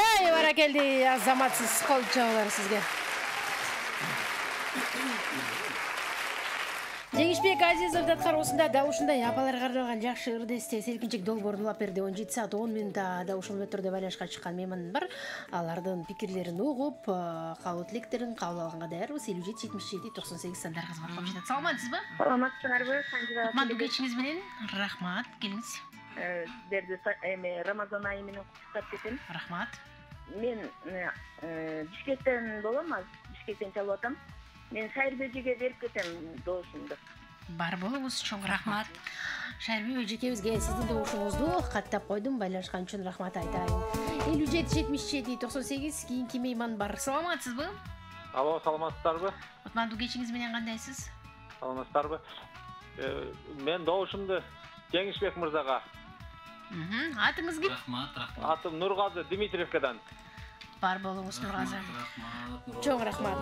эй баракелди азаматсыз кол чабуулар сизге Жеңишбек Азизов аткаруусунда дал ушундай апаларга арналган жакшы ырдесте селкинчек долбоорун улап берди. 17 саат 10 минутта да ушул өтөрдө байланышка чыккан мейман бар. Алардын пикирлерин угуп, кабыл тилектерин кабыл алганга даярбыз. 57-77-98 сандарыбыз бар. Коюп жатат. Саламатсызбы? Саламатсыздарбы? Кутмандуу кечиңиз менен. Рахмат. Келиңиз. Сиздерди Рамазан айы менен куттуктап кетем. Рахмат. Мен Бишкектен болом, Бишкектен чалып атам. Мен Шайырбек эжеге берип кетем доосумду. Бар болуңуз, чоң рахмат. Шайырбек эжекебизге сиздин доошуңузду каттап койдум, байланышкан үчүн рахмат айтайын. 57-77-98 кийинки мейман бар. Саламатсызбы? Алло, саламатсыздарбы? Кутмандуу кечиңиз менен кандайсыз? Саламатсыздарбы? Мен доошумду Жеңишбек мырзага. Атыңыз ким? Рахмат. Атым Нургазы Дмитриевкадан. Бар болуңуз, Нургазы. Чоң рахмат.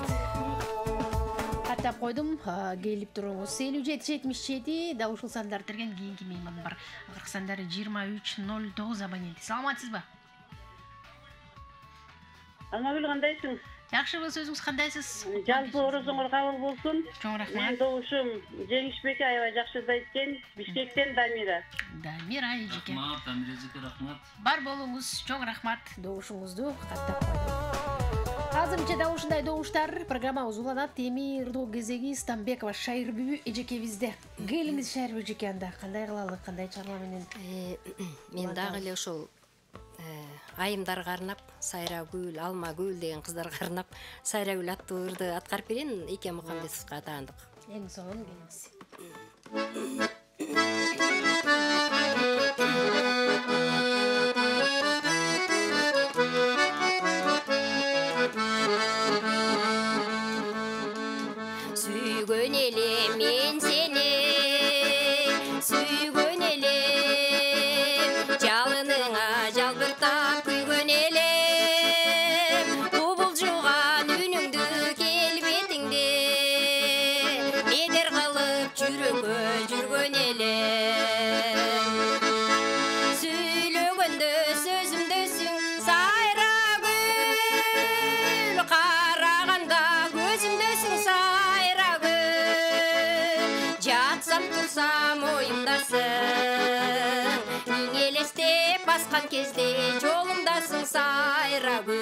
Каттап койдум, келип туруңуз. 57-77 да ушул сандар терген кийинки мейман бар. Акыркы сандары 2309 абоненти. Саламатсызбы? Аңагүл кандайсың? Жакшыбы, сөзүңүз кандайсыз? Жалпы орозоңор кабыл болсун. Чоң рахмат. Мен доошум Жеңишбек аябай жакшы айткен. Бишкектен Дамира. Дамира эжеке. Рахмат, Дамира эжеке, рахмат. Бар болуңуз, чоң рахмат. Доошуңузду каттап койдум. Азырынча да ушундай добуштар программабыз уланат. Эми ырдоо кезеги Стамбекова Шайырбү эжекебизде. Келиңиз Шайырбү эжеке, анда кандай кылалы, кандай чарба менен? Мен дагы эле ошол айымдарга арнап, Сайрагүл, Алмагүл деген кыздарга арнап Сайрагүл аттуу ырды аткарып берейин. Ике Мухамбетовго атаандык. Эң сонун келиңиз. Сүйгөн элем мен сени, сүйгөн элем, жалыныңа жалбыртап күйгөн элем, кубулжуган үнүңдү келбетиңде бедер кылып жүрөгкө жүргөн элем. Сүйлөгөндө сөзүмдөсүң Сайрагүл, караганда көзүмдөсүң Жатсам турсам оюмдасың, иң элестеп баскан кезде жолумдасың Сайрагүл.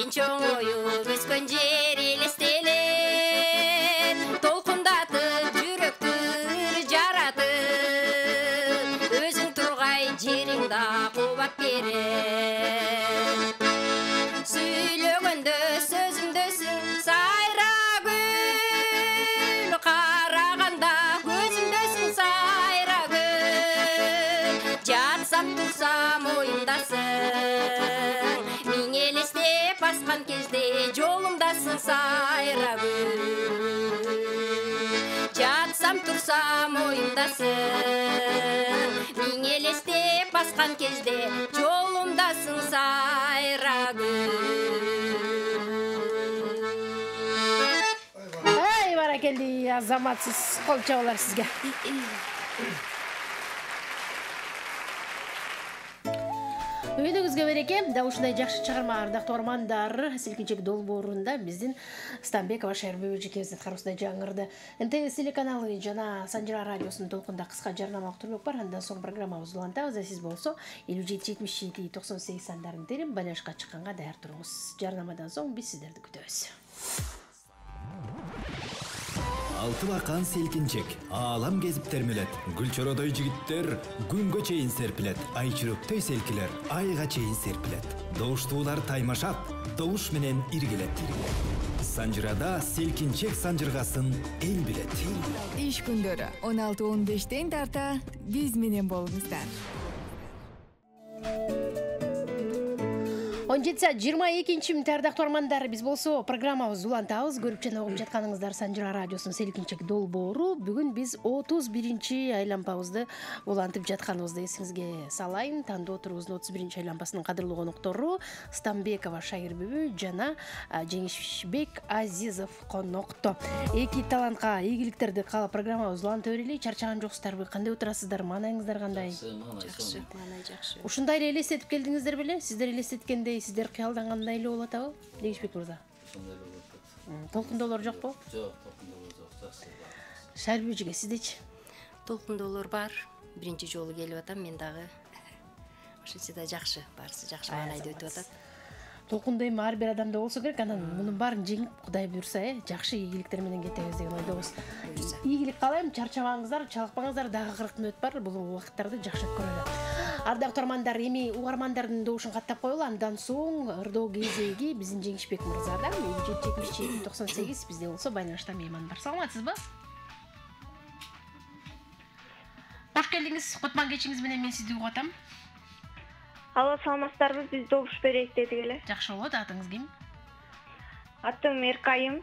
чоңоюп өскөн жер элестелет толкундатып жүрөктүр жаратып өзүң тургай жериң да кубат берет сүйлөгөндө сөзүмдөсүң сайра гүл караганда көзүмдөсүң сайра гүл жатсам турсам оюмдасың миң элестеп баскан кезде жолумдасың сайра гүл жатсам турсам оюмдасың миң элестеп баскан кезде жолумдасың сайра гүл Ай, баракелди, азаматсыз кол чабуулар сизге. Өйдөгүзгө береке, да ушундай жакшы чыгарма ардактуу угармандар, Селкинчек долбоорунда биздин Станбекова Шайырбек эжекебиздин кароосунда жаңырды. НТС телеканалы жана Санжыра радиосунун толкунда кыска жарнамалык түрмөк бар. Андан соң программабызды улантабыз. Сиз болсо 57-77-98 сандарын терип байланышка чыкканга даяр туруңуз. Жарнамадан соң биз сиздерди күтөбүз. Алты бакан селкинчек, аалам кезип термелет. Гүлчородой жигиттер күнгө чейин серпилет. Айчүрөктөй селкилер айга чейин серпилет. Добуштуулар таймашат, добуш менен иргилет. Санжырада селкинчек санжыргасын эл билет. Иш күндөрү 16-15 тарта биз менен болуңуздар. 17:22 ардактуу угармандар, биз болсо программабызды улантабыз. Көрүп жана угуп жатканыңыздар Санжыра радиосунун Селкинчек долбоору. Бүгүн биз 31 айлампабызды улантып жатканыбызды эсиңизге салайын. Тандоо турубуздун 31 айлампасынын кадырлуу коноктору Станбекова Шайырбүбү жана Жеңишбек Азизов конокто. Эки талантка ийгиликтерди каалап программабызды уланта берели. Чарчаган жоксуздарбы? Кандай отурасыздар? Маанайыңыздар кандай? Жакшы, маанай жакшы. Ушундай эле элестетип келдиңиздер беле? Сиздер элестеткендей сиздер кыялдангандай эле болот абы? Жеңишбек мырза. Ошондой эле болот. Толкундоолор жокпу? Жок, толкундоолор жок. Жакшы. Шайырбек эжеге сиздечи? Толкундоолор бар. Биринчи жолу келип атам мен дагы. Ошентсе да жакшы, баарысы жакшы маанайда өтүп атат. Толкундойм ар бир адамда болсо керек, анан мунун баарын жеңип Кудай буйрса, жакшы ийгиликтер менен кетебиз деген ойдобуз. Ийгилик каалайм, чарчабаңыздар, чалыкпаңыздар, дагы 40 мүнөт бар. Бул убакыттарды жакшы өткөрөлү. Ардактуу угармандар, эми угармандардын добушун каттап коелу. Андан соң ырдоо кезеги биздин Жеңишбек мырзадан 77-97-98 бизде болсо байланышта мейман бар. Саламатсызбы? Кош келдиңиз. Кутман кечиңиз менен мен сизди угуп атам. Алло, саламатсыздарбы? Биз добуш берейик дедик эле. Жакшы болот. Атыңыз ким? Атым Эркайым.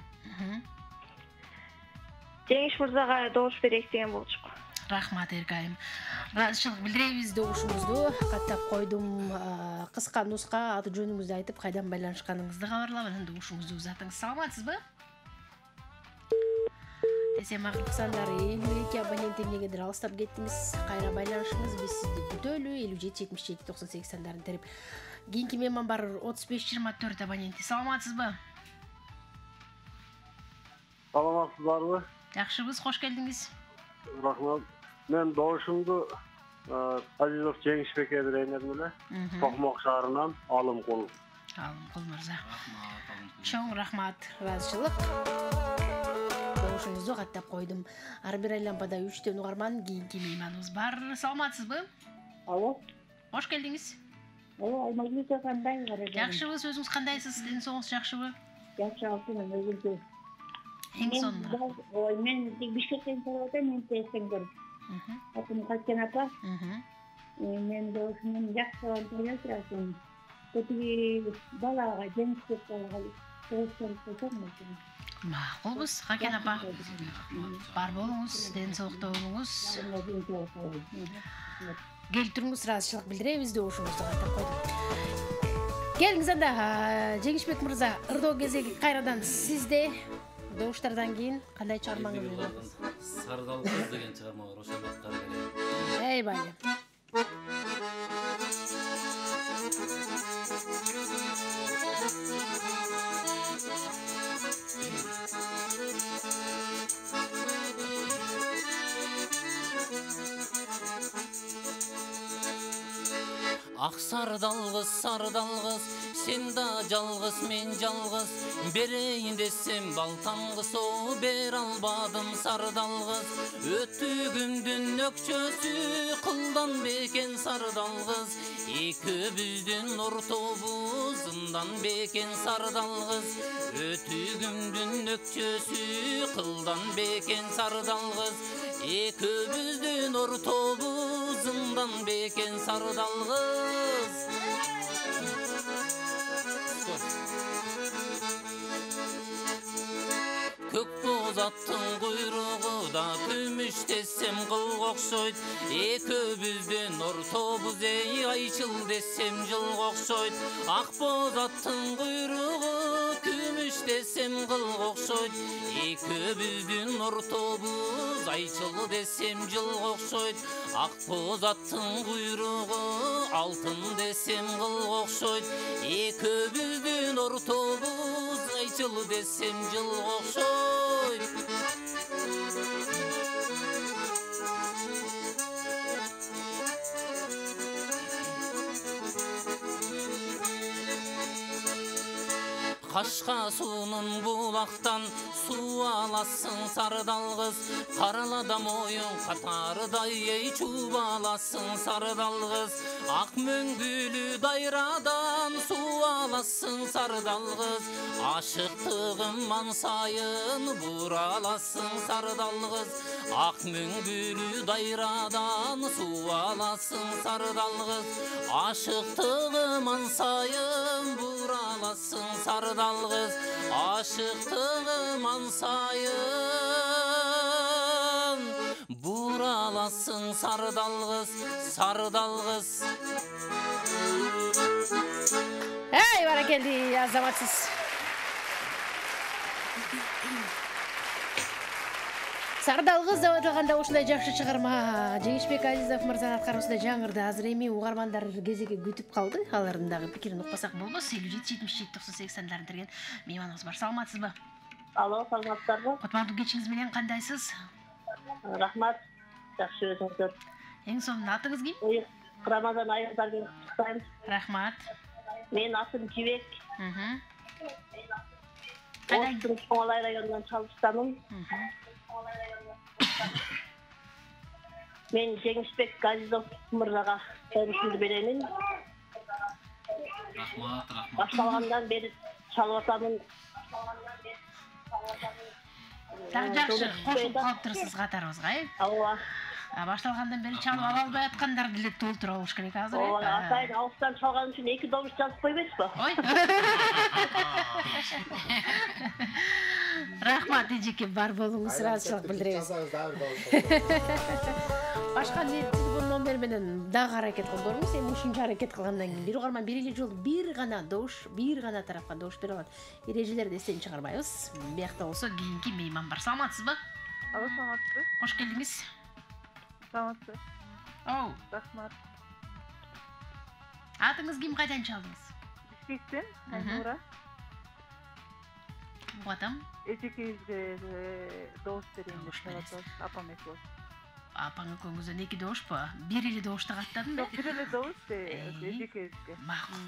Жеңиш мырзага добуш берейик деген болчук. Рахмат, Эркайым. Ыраазычылык билдиребиз, добушуңузду каттап койдум. Кыска нуска аты жөнүңүздү айтып, кайдан байланышканыңызды кабарлап, анан добушуңузду узатыңыз. Саламатсызбы? Десем акыркы сандар 52 абонент эмнегедир алыстап кеттиңиз. Кайра байланышыңыз, биз сизди күтөлү. 57-77-98 сандарын терип. Кийинки мейман бар 35-24 абоненти. Саламатсызбы? Саламатсыздарбы? Жакшыбыз, кош келдиңиз. Рахмат. Мен добушумду Азизов Жеңишбекке берейин эле. Токмок шаарынан Алымкул. Алымкул мырза. Чоң рахмат, ыраазычылык. Добушуңузду каттап койдум. Ар бир айлампада 3төн угарман, кийинки мейманыбыз бар. Саламатсызбы? Алло. Кош келдиңиз. Айнагүл кандай? Жакшыбыз, өзүңүз кандайсыз? Ден соңуңуз жакшыбы? Жакшы, алсын, өзүңүз. Эң сонунда. Мен Бишкектен келип мен тештен Атым Каткен апа. Мен де ушунун жакшы ойлоп турасың. Көтүгү балага Жеңишбек балага Макулбуз, Каткен апа. Бар болуңуз, ден соолукта болуңуз. Келтириңиз, ыраазычылык билдиребиз, добушуңузду каттап койдум. Келиңиз анда, Жеңишбек мырза, ырдоо кезеги кайрадан сизде. Добуштардан кийин кандай чыгармаңыз бар? Сардал кыз деген чыгарма бар, ошону аткарып берейин. Эй, байым. Ақ сардалғыз, сен да жалғыз, мен жалғыз. Берейін десем балтамғыз, о бер албадым сардалғыз. Өтігімдің өкчөсі қылдан бекен сардалғыз. Екібіздің ортобу зындан бекен сардалғыз. Өтігімдің өкчөсі қылдан бекен сардалғыз. Екібіздің ортобу зындан бекен сардалғыз. Көк боз аттың құйрығы да күміш десем қылға ұқсайды. Екібізден ортобыз ей айчыл десем жылға ұқсайды. Ақ боз аттың құйрығы күміш десем қылға ұқсайды. Екібізден ортобыз айчыл десем жылға ұқсайды. Ақ боз аттың құйрығы алтын десем қылға ұқсайды. Екібізден ортобыз айчыл десем жылға ұқсайды. Қашқа суының бұлақтан су аласың сардалғыз. Қаралада мойын қатардай ей чуба аласың сардалғыз. Ақ мөңгілі дайрадан су аласың сардалғыз. Ашықтығым мансайын бұраласың сардалғыз. Ақ мөңгілі дайрадан су аласың сардалғыз. Ашықтығым мансайын бұраласың сардалғыз. Ашықтығым ансайын бұраласың сардалғыз, сардалғыз. Эй, баракелді, азаматсыз. Сардалғыз деп аталғанда ушундай жакшы чыгарма Жеңишбек Азизов мырзанын аткаруусунда жаңырды. Азыр эми угармандар кезеги күтүп калды. Алардын дагы пикирин укпасак болбос. 57-77-98 сандарын берген мейманыбыз бар. Саламатсызбы? Алло, саламатсызбы? Кутмандуу кечиңиз менен кандайсыз? Рахмат. Жакшы өзүңүз. Эң сонун атыңыз ким? Рамазан айылдарынан куттайм. Рахмат. Менин атым Жибек. Оштун Чоңалай районунан чалыштамын. Мен Жеңишбек Азизов мырзага көңүлүмдү беремин. Рахмат. Башталгандан бери чалып атамын. Так жакшы, кошулуп калыптырсыз катарыбызга, э? Ооба. Башталгандан бери чалып ала албай аткандар деле толтура болуш керек азыр, э? Ооба, атайын алыстан чалган үчүн 2 добуш жазып койбойсузбу? Ой. Рахмат эжеке, бар болуңуз, ыраазычылык билдиребиз. Башка телефон номер менен дагы аракет кылып көрүңүз. Эми ушунча аракет кылгандан кийин бир угарман бир эле жолу бир гана тарапка добуш бере алат. Эрежелерди эстен чыгарбайбыз. Биякта болсо кийинки мейман бар. Саламатсызбы? Алло, саламатсызбы? Кош келдиңиз. Саламатсыз. Оу. Рахмат. Атыңыз ким, кайдан чалдыңыз? Бишкектен, Айнура. Батам? Эжекеңизге добуш берейин деп чалат. Апам экөөбүз. Апаң экөөңүздөн 2 добушпу? Бир эле добушта каттадым Жок, бир эле добуш эжекеңизге. Макул.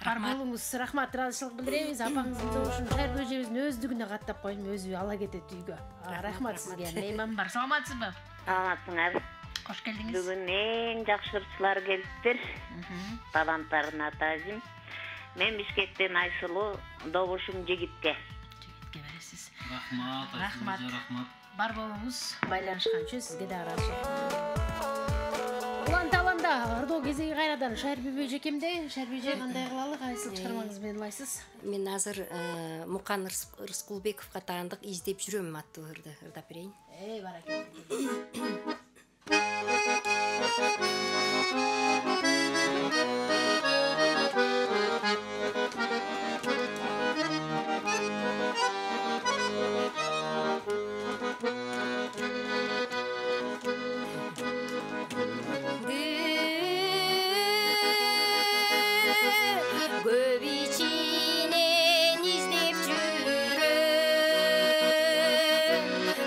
Бар болуңуз, рахмат, ыраазычылык билдиребиз. Апаңыздын добушун Шайыр эжебиздин өздүгүнө каттап коюм, өзү ала кетет үйгө. Рахмат сизге. Мейман бар. Саламатсызбы? Саламатсыңар. Кош келдиңиз. Бүгүн эң жакшы ырчылар келиптир. Таланттардын атажым. Мен Бишкектен Айсулуу, добушум Жигитке. Жигитке бересиз. Рахмат. Бар болуңуз, байланышкан үчүн сизге да ыраазычылык. Улан таланда ырдоо кезеги кайрадан Шайыр эжекемде. Шайыр эже кандай кылалы, кайсы чыгармаңызды белгилайсыз? Мен азыр Мукан Рыскулбековго таандык издеп жүрөм аттуу ырды ырдап берейин. Баракелде. Көп ичинен издеп жүрөм,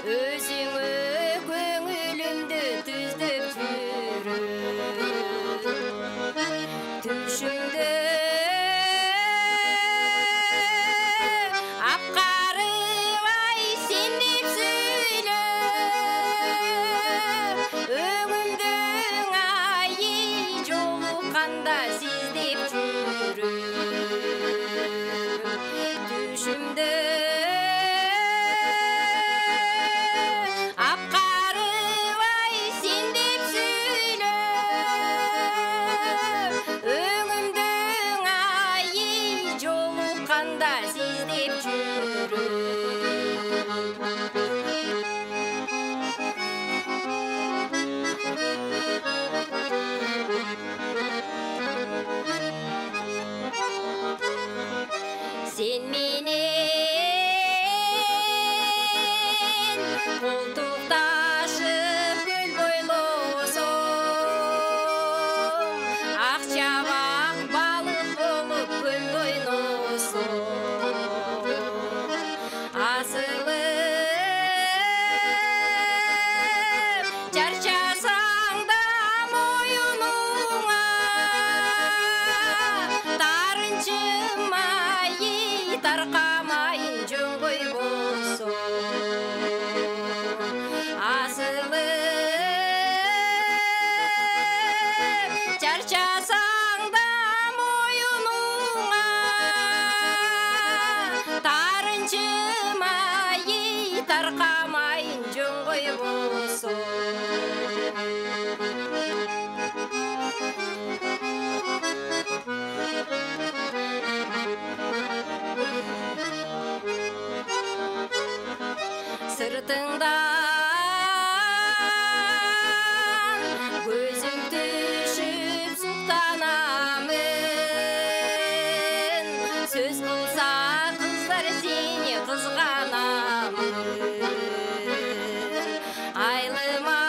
өзүңө көңүлүмдү түздөп жүрөм. түшүмдө апкарыбай сен деп сүйлө өңүмдөң айы жолукканда сиз деп жүрөм түшүмдө апкарыбай сен деп сүйлө өңүмдөң айы жолукканда сиз деп жүрөм сен менен колтукташып көл бойлосом ак чабак балык болуп көлдө ойносом асылып чарчасаң да моюнуңа тарынчым айы таркамайын жөн койбосо асылып чарчасаң да моюнуңа тарынчым айы таркамайын жөн койбосо сыртыңдан көзүм түшүп суктанамын сөз кылса кыздар сени кызганамын айылыма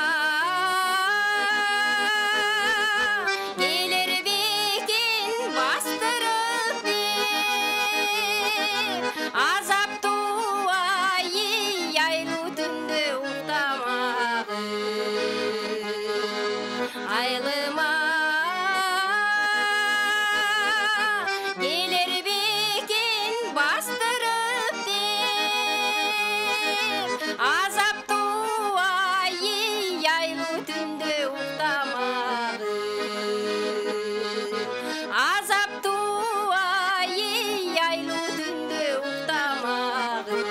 келер бекен бастырып азаптуу айы айлуу түндө уктамагын айылыма келер бекен бастырып азаптуу айы айлуу түндө уктамагын азаптуу айы айлуу түндө уктамагын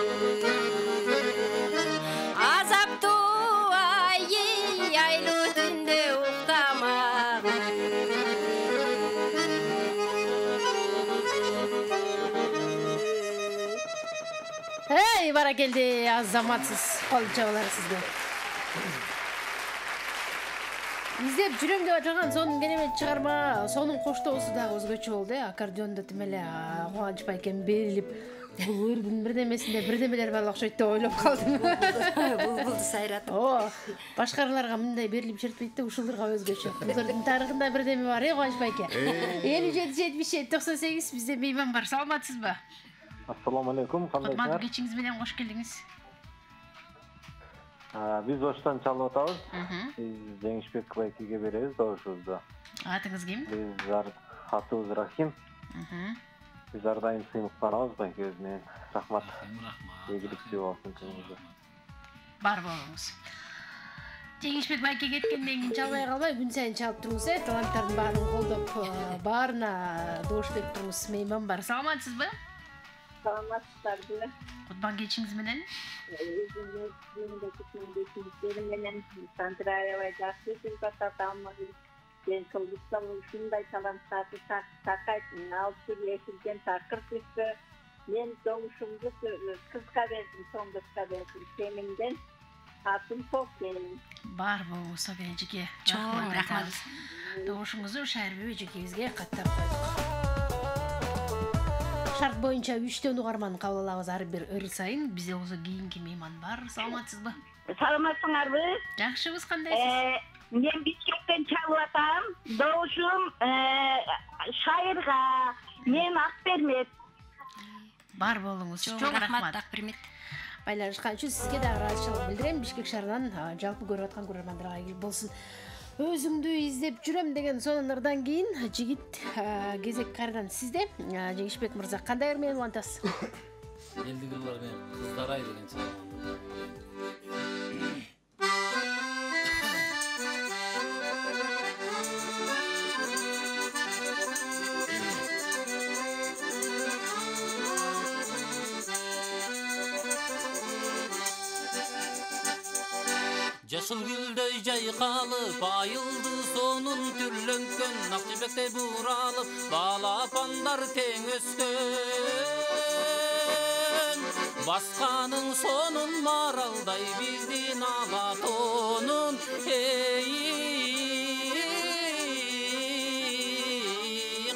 азаптуу айы айлуу түндө уктамагын Эй, баракелди, азаматсыз. Кол чабалар сизге. Издеп жүрөм деп жаткан сонун керемет чыгарма, сонун коштоосу дагы өзгөчө болду. Аккордеондо тим эле Кубаныч байкем берилип, бул ырдын бирдемесинде бирдемелер бар окшойт деп ойлоп калдым. Булбулду сайратып. О, башкаларга мындай берилип чертпейт да, ушуларга өзгөчө. Булардын тарыхында бирдеме бар, Кубаныч байке. 57-77-98 бизде мейман бар. Саламатсызбы? Assalamu alaikum. Кутман кечиңиз менен кош келдиңиз. Биз Оштан чалып атабыз. Биз Жеңишбек байкеге беребиз добушубузду. Атыңыз ким? Биз атыбыз Рахим. Биз ар дайым сыйынып барабыз байке өзүнө. Рахмат. Ийгиликтүү болсун күнүңүз. Бар болуңуз. Жеңишбек байке кеткенден кийин чалбай калбай, күн сайын чалып туруңуз, таланттардын баарын колдоп, баарына добуш берип туруңуз. Мейман бар. Саламатсызбы? Саламатсыздарбы? Кутман кечиңиз менен? Менен Сандраевай жакшы сыйпаттамыз. Мен Кылгыстан ушундай таланттарды такайт, алып сүйлөшүлген такыр кызды. Мен добушумду кызга бердим, соңгусга бердим. Семинден атым София. Бар болуңуз София эжеке. Чоң рахмат. Добушуңузду Шайырбек эжекебизге каттап койдук. Шарт боюнча 3 угарман кабыл алабыз ар бир ыр сайын. Бизде болсо кийинки мейман бар. Саламатсызбы? Саламатсыңарбы? Жакшыбыз, кандайсыз? Мен Бишкектен чалып атам. Добушум Шайырга, мен Акбермет. Бар болуңуз. Чоң рахмат Акбермет. Байланышкан үчүн сизге дагы ыраазычылык билдирем. Бишкек шаарынан жалпы көрүп аткан көрөрмандарга болсун. Өзүңдү издеп жүрөм деген сонундардан кийин жигит кезек кайрадан сизде. Жеңишбек мырза, кандай ыр менен улантасыз? Элдик ылар менен кыздар ай деген чыгарманы. Жашыл гүлдөй жайкалып, айылды сонун түрлөнкөн, Акчыбекте буралып, балапандар тең өскөн. Басканын сонун маралдай биздин алатонун,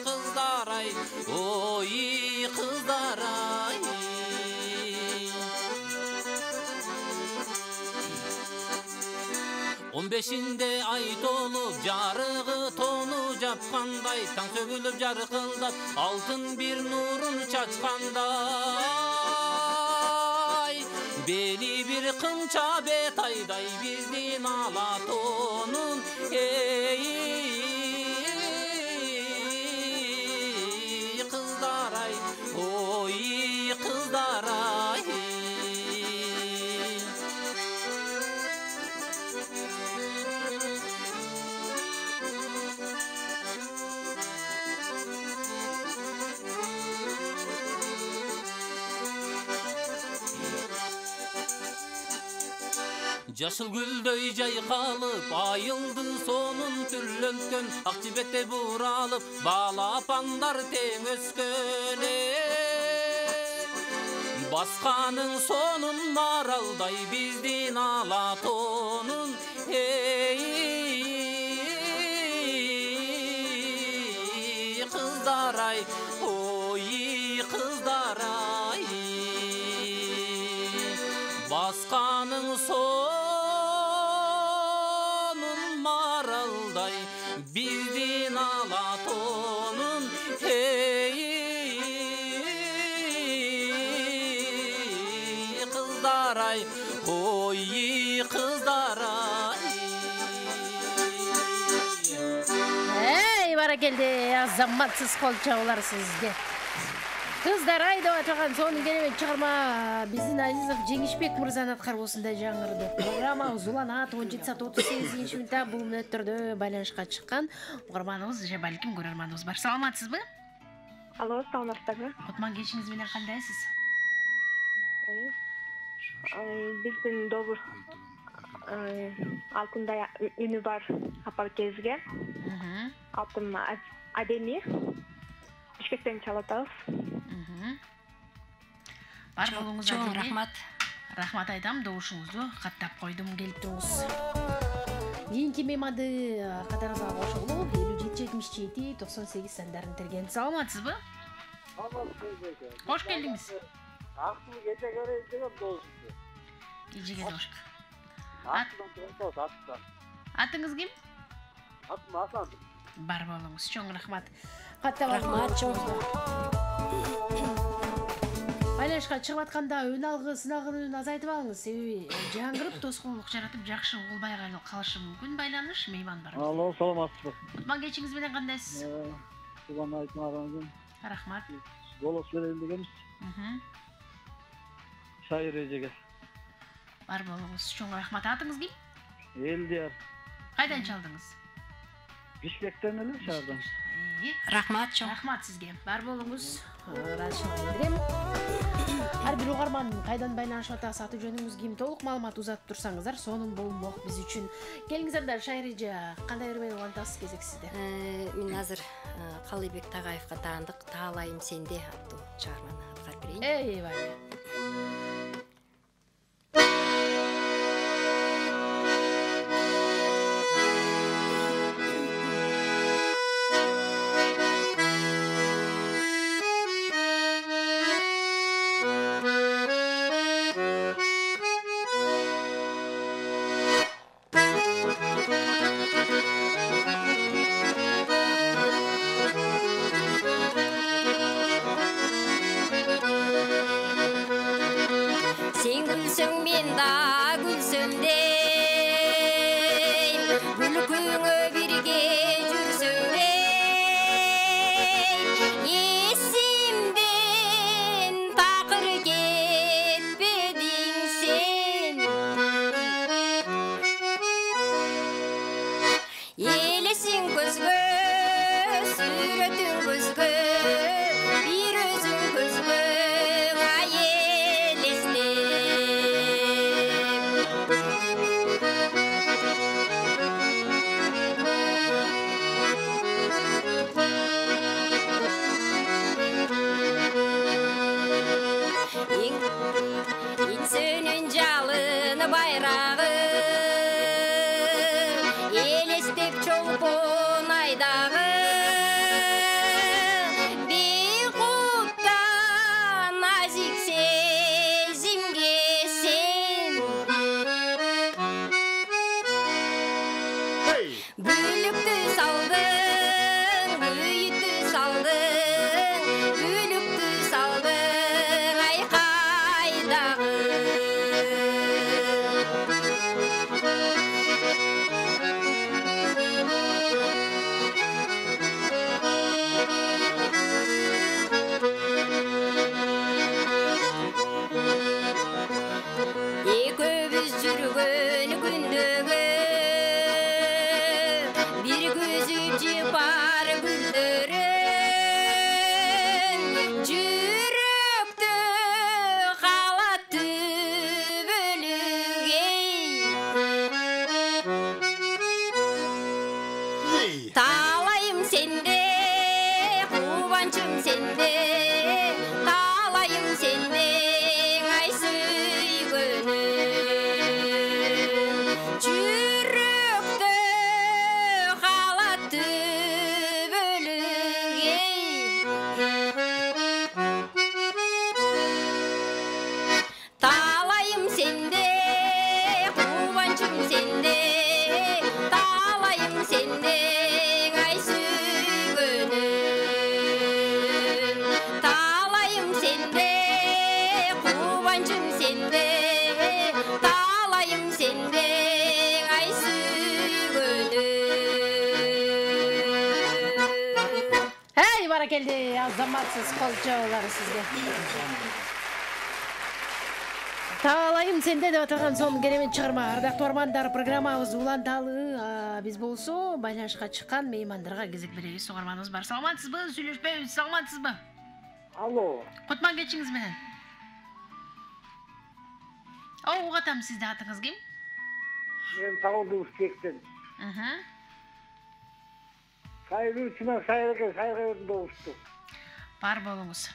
кыздар ай, ой кыздар ай. 15'inde ay dolup jarığı tonu japkanday, taң sөгülüp jarkıldap altın bir nurun çaçkanday. Beli bir kınça betayday bizdin alatonun, kızlar ay, oy kızlar ay. Жашыл гүлдөй жайкалып, айылды сонун түрлөнкөн, Акчыбекте буралып, балапандар тең өскөн. Басканын сонун маралдай биздин алатонун, кыздар ай, ой кыздар ай. Басканын сонун maralday bizdin alatonun, kızlar ay, oy kızlar ay. Barakelде, азаматсыз кол чабуулар сизге. Кыздар ай деп аталган сонун керемет чыгарма биздин Азизов Жеңишбек мырзанын аткарбосунда жаңырды. Программабыз уланат 17:38 бул мүнөттөрдө байланышка чыккан. Угарманыбыз же балким көрөрманыбыз бар. Саламатсызбы? Алло, саламатсызбы? Отман кечиңиз менен кандайсыз? Биздин добур алтындай үнү бар апаркезге. Алтын Адеми. Бишкектен чалатабыз. Бар болуңуз Адеми. Рахмат. Рахмат айтам, добушуңузду каттап койдум, келип туруңуз. Кийинки мейманды катарыңызга кошулуу 57 98 сандарын терген. Саламатсызбы? Кош келдиңиз. Актын кече көрөйүн деген досумду. Кечеге дош. Аттан. Атыңыз ким? Атым Асан. Бар болуңуз, чоң рахмат. Каттап рахмат, чоң. Байланышка чыгып атканда өн сынагын азайтып алыңыз. Себеби жаңгырып тоскоолдук жаратып жакшы болбой калышы мүмкүн байланыш. Мейман бар. Алло, саламатсызбы? Отман кечиңиз менен кандайсыз? Туган айтмаган. Рахмат. Голос берейин дегенбиз. Шайыр эжеге. Бар болуңуз, чоң рахмат. Атыңыз ким? Элдияр. Кайдан чалдыңыз? Бишкектен эле, шаардан. Рахмат, чоң. Рахмат сизге. Бар болуңуз. Ыраазычылык билдирем. Ар бир угарман кайдан байланышып атасыз, аты жөнүңүз ким, толук маалымат узатып турсаңыздар, сонун болмок биз үчүн. Келиңиздер, шайыр эже, кандай ыр менен улантасыз кезек сизде? Мен азыр Калыбек Тагаевга таандык Таалайым сенде аттуу чыгарманы аткарып берейин. Эйбай. Баракелде, азаматсыз кол жабылары сизге. Таалайым сенде деп аталган сонун керемет чыгарма. Ардактуу угармандар, программабыз уланталы. Биз болсо байланышка чыккан меймандарга кезек беребиз. Угарманыбыз бар. Саламатсызбы? Сүйлөшпөйбүз. Саламатсызбы? Алло. Кутман кечиңиз менен. Угатам, сизде атыңыз ким? Мен Таалдуу Бишкектен. Сайручуна сайрга добушту. Бар болуңуз.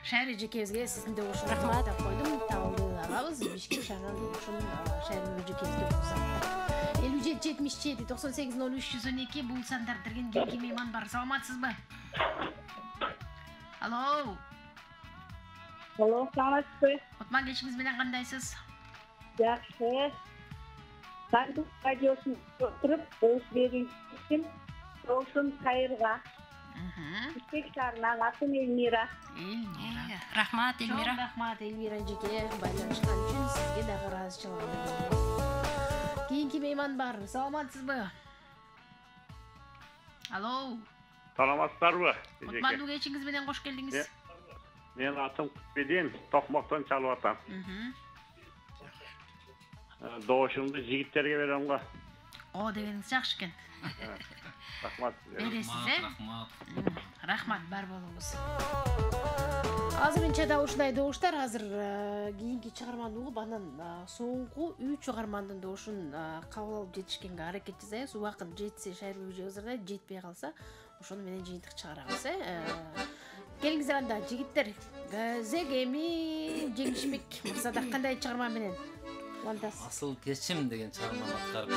Шайыр эжекебизге сиздин добушуңузду рахмат деп койдум. Таалдуу агабыз Бишкек шаарынын добушун шайыр эжекебизге узаттык. 57 77 98 03 112 бул сандар берген кийинки мейман бар. Саламатсызбы? Алло. Алло, саламатсызбы? Кутман кечиңиз менен кандайсыз? Жакшы. Сандык радиосын отуруп, добуш берүүчүм. Добушун сайырга. Бишкек шаарынан атым Элмира. Рахмат, Элмира. Рахмат, Элмира эжеке. Байланышкан үчүн сизге дагы ыраазычылыгымды билдирем. Кийинки мейман бар. Саламатсызбы? Алло. Саламатсыздарбы? Кутмандуу кечиңиз менен кош келдиңиз. Мен атым Кутбеден, Токмоктон чалып атам. Добушумду жигиттерге берем го. О дегениңиз жакшы экен. Рахмат. Бересиз, Рахмат, бар болуңуз. Азырынча да ушундай добуштар, азыр кийинки чыгарманы угуп, анан соңку 3 угармандын добушун кабыл алып жетишкенге аракет жасайбыз. Убакыт жетсе, шайыр ызырдай, жетпей калса, ошону менен жыйынтык чыгарабыз, Келиңиздер анда, жигиттер, Газек эми жеңишмек максат кандай чыгарма менен улантасыз? Асыл кечим деген чыгарманы аткарып.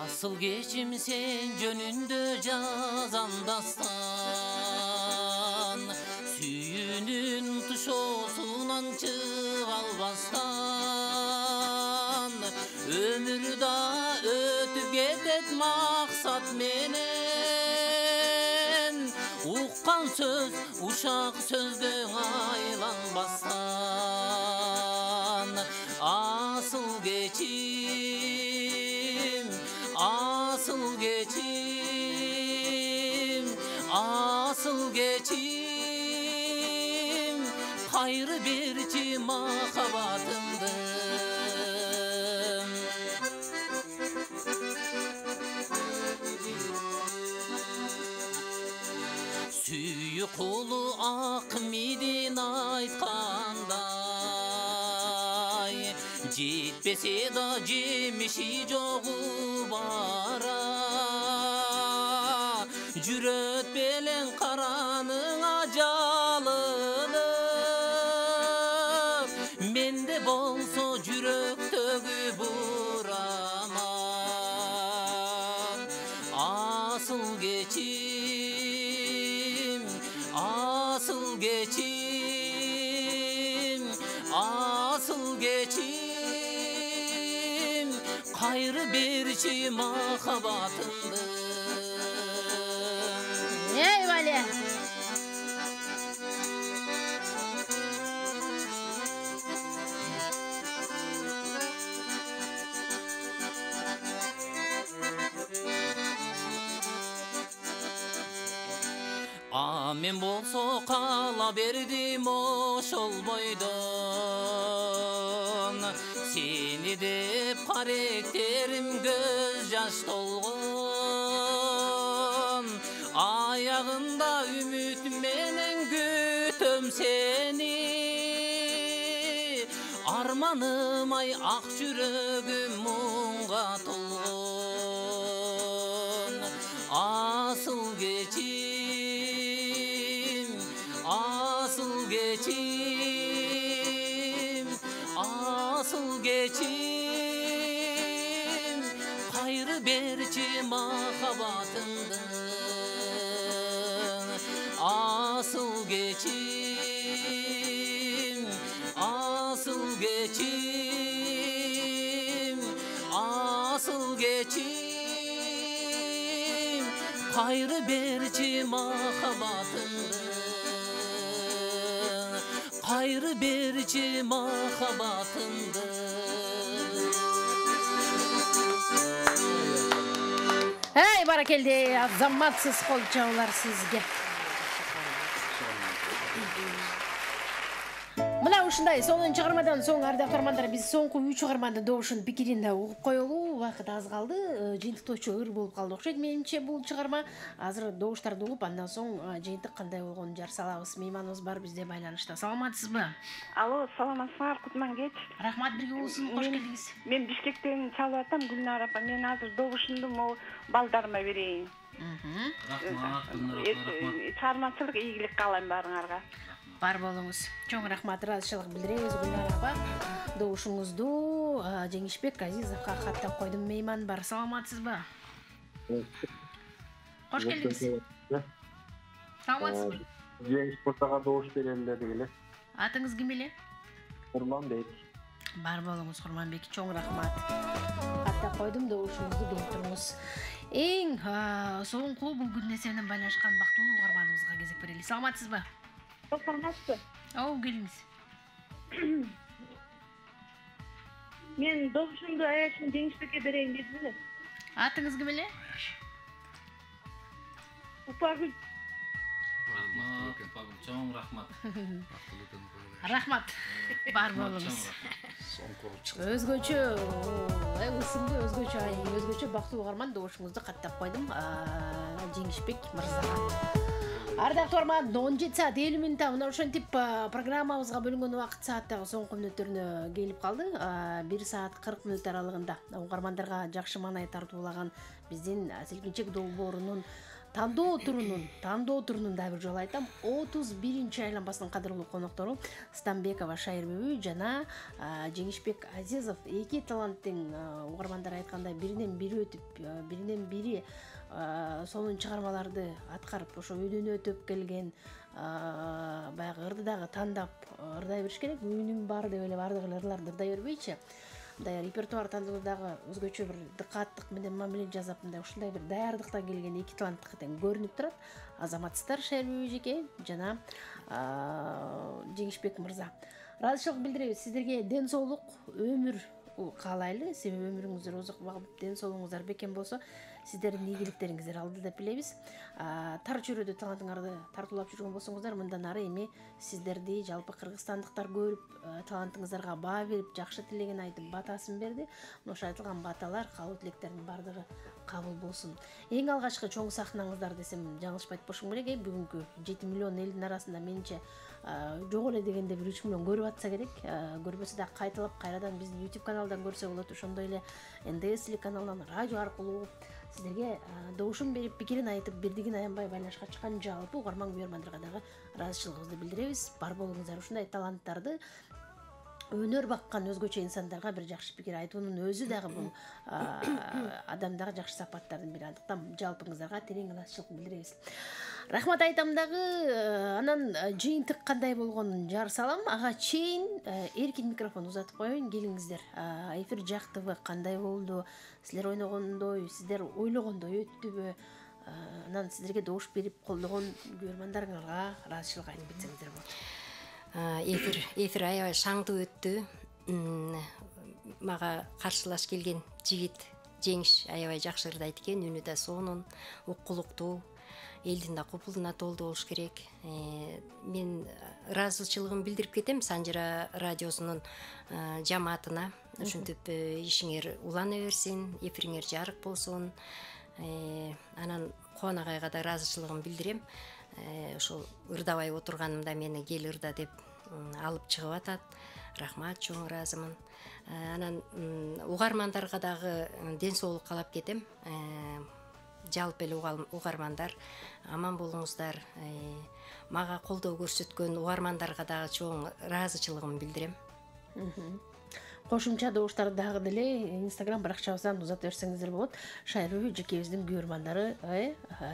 Asıl geçim sen jönündө жазам дастан, сүйүнүн тушосунан чыга албастан, өмүрда өтүп кетет максат менен, уккан сөз ушак сөзгө айланбастан. Asıl geçim, asıl geçim, asıl geçim, hayrı birçi makabatımdır. Süyü kulu Akmidin aytkanday, жетпесе да жемиши жогу бара, жүрөт белең караныңа жалынып, менде болсо жүрөктөгү бураман. Асыл geçim, asıl geçim, asıl geçim, hayrı birçi makabatımdır. Eyvallah. Мен болсо кала бердим ошол бойдон, сени деп каректерим көз жаш толгон. Аягында үмүт менен күтөм сени, арманым ай ак жүрөгүм муңга толгон. Asıl geçim, asıl geçim, asıl geçim, hayrı berçi makabatımdır. Asıl geçim, asıl geçim, asıl geçim, кайры берчи махабатыңды кайры берчи махабатыңды Эй, баракелде, азаматсыз кол чабуулар сизге. Мына ушундай сонун чыгармадан соң ардактуу армандар биз соңку 3 чыгарманын добушун пикирин да угуп коелу. Убакыт аз калды. Жыйынтыктоочу ыр болуп калды окшойт. Менимче бул чыгарма азыр добуштарды угуп андан соң жыйынтык кандай болгонун жар салабыз. Мейманыбыз бар бизде байланышта. Саламатсызбы? Алло, саламатсызбы? Кутман кеч. Рахмат, бирге болсун. Кош келдиңиз. Мен Бишкектен чалып атам, Гүлнар апа. Мен азыр добушумду могу балдарыма берейин. Рахмат, Гүлнар апа, рахмат. Чыгармачылык ийгилик каалайм баарыңарга. Бар болуңуз. Чоң рахмат, ыраазычылык билдиребиз Гүлнар апа. Добушуңузду Жеңишбек Азизовго каттап койдум. Мейман бар. Саламатсызбы? Кош келдиңиз. Саламатсызбы? Жеңишбекке добуш берели дедик эле. Атыңыз ким эле? Курманбек. Бар болуңуз Курманбек. Чоң рахмат. Каттап койдум, добушуңузду берип туруңуз. Эң соңку бул күн эсебинен байланышкан бактылуу угарманыбызга кезек берели. Саламатсызбы? Саламатсызбы? Ау, келиңиз. Мен добушумду аяшын Жеңишбекке берейин дедим эле. Атыңыз ким эле? Упагүл. Чоң рахмат. Рахмат. Бар болуңуз. Өзгөчө, ысымды өзгөчө бактылуу угарман добушуңузду каттап койдум. Жеңишбек мырзага. Ардактуу арман, 17 саат 50 минутта мына ошентип программабызга бөлүнгөн убакыт сааттагы соңку мүнөттөрүнө келип калды. 1 саат 40 мүнөт аралыгында угармандарга жакшы маанай тартуулаган биздин Селкинчек долбоорунун тандоо турунун да бир жолу айтам. 31-чи айланбасынын кадырлуу коноктору Станбекова Шайырбүбү жана Жеңишбек Азизов эки таланттын угармандар айткандай биринен бири өтүп, биринен бири сонун чыгармаларды аткарып, ошо үйдөн өтүп келген баягы ырды дагы тандап ырдай бериш керек. Үйүнүн бар деп эле бардык ырларды ырдай бербейчи. Мындай репертуар тандоодагы өзгөчө бир дыкаттык менен мамиле жасап, мындай ушундай бир даярдыктан келген эки таланттык тең көрүнүп турат. Азаматсыздар Шайырбүбү жеке жана Жеңишбек мырза. Ыраазычылык билдиребиз. Сиздерге ден соолук, өмүр каалайлы. Себеби өмүрүңүздөр узак убакыт ден соолугуңуздар бекем болсо, сиздердин ийгиликтериңиздер алды деп билебиз. Тар чөйрөдө талантыңарды тартуулап жүргөн болсоңуздар, мындан ары эми сиздерди жалпы кыргызстандыктар көрүп, талантыңыздарга баа берип, жакшы тилеген айтып, батасын берди. Ошо айтылган баталар, каалоо тилектердин бардыгы кабыл болсун. Эң алгачкы чоң сахнаңыздар десем жаңылышпайт болушум керек. Бүгүнкү 7 миллион элдин арасында менимче жок эле дегенде 3 миллион көрүп атса керек. Көрбөсө да кайталап кайрадан биздин YouTube каналдан көрсө болот. Ошондой эле НДС телеканалынан радио аркылуу сиздерге добушун берип, пикирин айтып, бирдигин аянбай байланышка чыккан жалпы угарман көрөрмандарга дагы ыраазычылыгыбызды билдиребиз. Бар болуңуздар. Ушундай таланттарды өнөр баккан өзгөчө инсандарга бир жакшы пикир айтуунун өзү дагы бул адамдагы жакшы сапаттардын бири. Андыктан жалпыңыздарга терең ыраазычылык билдиребиз. Рахмат айтам дагы. Анан жыйынтык кандай болгонун жар салам. Ага чейин эркин микрофон узатып коеюн. Келиңиздер. Эфир жактыбы, кандай болду? Силер ойногондой, сиздер ойлогондой өттүбү? Анан сиздерге добуш берип колдогон көрөрмандарыңарга ыраазычылык айтып кетсеңиздер болот. Эфир аябай шаңдуу өттү. Мага каршылаш келген жигит Жеңиш аябай жакшы ырдайт экен. Үнү да сонун, уккулуктуу. Элдин да купулуна толду болуш керек. Мен ыраазычылыгымды билдирип кетем Санжыра радиосунун жамаатына. Ушинтип ишиңер улана берсин, эфириңер жарык болсун. Анан Кубанагайга да ыраазычылыгымды билдирем. Ошол ырдабай отурганымда мени кел ырда деп алып чыгып атат. Рахмат, чоң ыраазымын. Анан угармандарга дагы ден соолук каалап кетем. Жалпы эле угармандар аман болуңуздар. Мага колдоо көрсөткөн угармандарга дагы чоң ыраазычылыгымды билдирем. Кошумча добуштарды дагы деле Instagram баракчабыздан узата берсеңиздер болот. Шайырбүбү жекебиздин көрөрмандары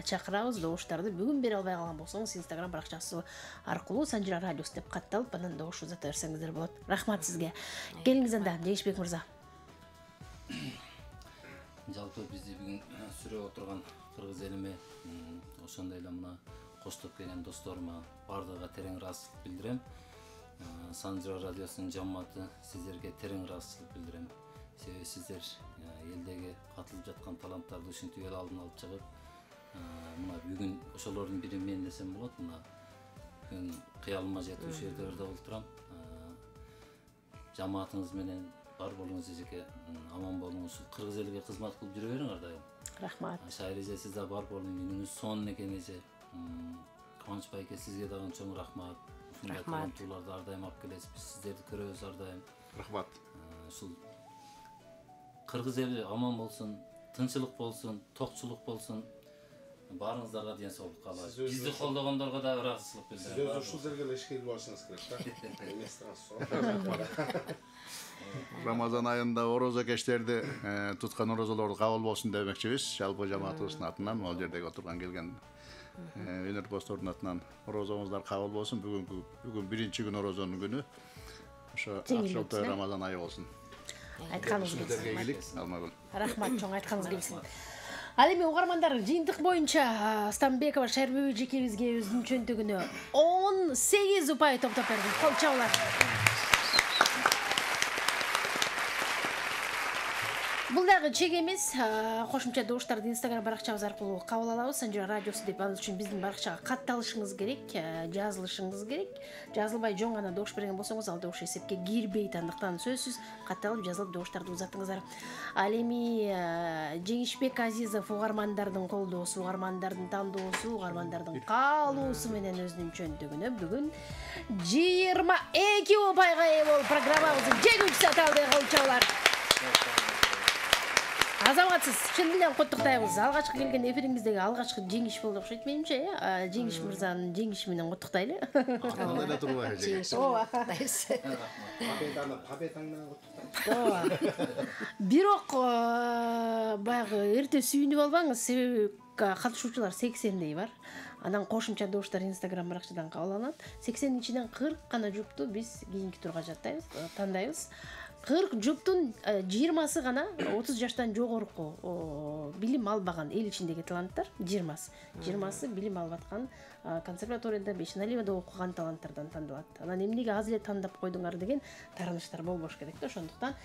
чакырабыз. Добуштарды бүгүн бере албай калган болсоңуз Instagram баракчасы аркылуу Санжыра радиосу деп катталып, анан добуш узата берсеңиздер болот. Рахмат сизге. Келиңиз анда Жеңишбек мырза. жалпы бизди бүгүн сүрөп отурган кыргыз элиме, ошондой эле мына коштоп келген досторума баардыгына терең ыраазычылык билдирем. Санжыра радиосунун жамааты сиздерге терең ыраазычылык билдирем. Себеби сиздер элдеги катылып жаткан таланттарды ушинтип эл алдына алып чыгып, мына бүгүн ошолордун бири мен десем болот. Мына бүгүн кыялыма жетип ушул жерде ырдап отурам. Жамаатыңыз менен бар болуңуз эжеке, аман болуңуз, кыргыз элиге кызмат кылып жүрө бериң ар дайым. Рахмат. Шайыр эже, сиз да бар болуң, үнүңүз сонун экен эже. Кубаныч байке, сизге дагы чоң рахмат. Ушундай таланттууларды ар дайым алып келесиз, биз сиздерди көрөбүз ар дайым. Рахмат. Ушул кыргыз эли аман болсун, тынчылык болсун, токчулук болсун. Баарыңыздарга ден соолук каалайбыз. Бизди колдогондорго да ыраазычылык билдирем. Сиз ушул жерге эле ишке келип алышыңыз керек да. Эмес Рамазан айында орозо кечтерди туткан орозолорду кабыл болсун демекчибиз. Жалпы жамаатыбыздын атынан, могул жердеги отурган келген өнөрпоздордун атынан орозоңуздар кабыл болсун. Бүгүн биринчи күн орозонун күнү. Ошо акчалтай Рамазан айы болсун. Айтканыңыз келсин. Алмагүл. Рахмат, чоң айтканыңыз келсин. Ал эми угармандар, жыйынтык боюнча Станбекова Шайырбек эжекебизге өзүнүн чөнтөгүнө 18 упай топтоп берди. Кол чабуулар. Бул дагы чек эмес, кошумча добуштарды Instagram баракчабыз аркылуу кабыл алабыз. Санжыра радиосу деп, ал үчүн биздин баракчага катталышыңыз керек, жазылышыңыз керек. Жазылбай жөн гана добуш берген болсоңуз, ал добуш эсепке кирбейт. Андыктан сөзсүз катталып жазылып добуштарды узаттыңыздар. Ал эми Жеңишбек Азизов угармандардын колдоосу, угармандардын тандоосу, угармандардын каалоосу менен өзүнүн чөнтөгүнө бүгүн 22 упайга ээ болуп программабыздын жеңүүчүсү аталды. Кол чабуулар. Азаматсыз, чын менен куттуктайбыз. Алгачкы келген эфириңиздеги алгачкы жеңиш болду окшойт менимче, Жеңиш мырзанын жеңиши менен куттуктайлы. Кандай турбай эже. Ооба. Победаң менен куттуктайм. Бирок баягы эрте сүйүнүп албаңыз, себеби катышуучулар 80дей бар. Анан кошумча добуштар Instagram баракчадан кабыл алынат. 80-ин ичинен 40 гана жупту биз кийинки турга жаттайбыз, тандайбыз. 40 жуптун 20сы гана 30 жаштан жогорку билим албаган эл ичиндеги таланттар, 20сы билим алып аткан, консерваторияда, Бешеналиевада окуган таланттардан тандалат. Анан эмнеге аз эле тандап койдуңар деген тараныштар болбош керек да. Ошондуктан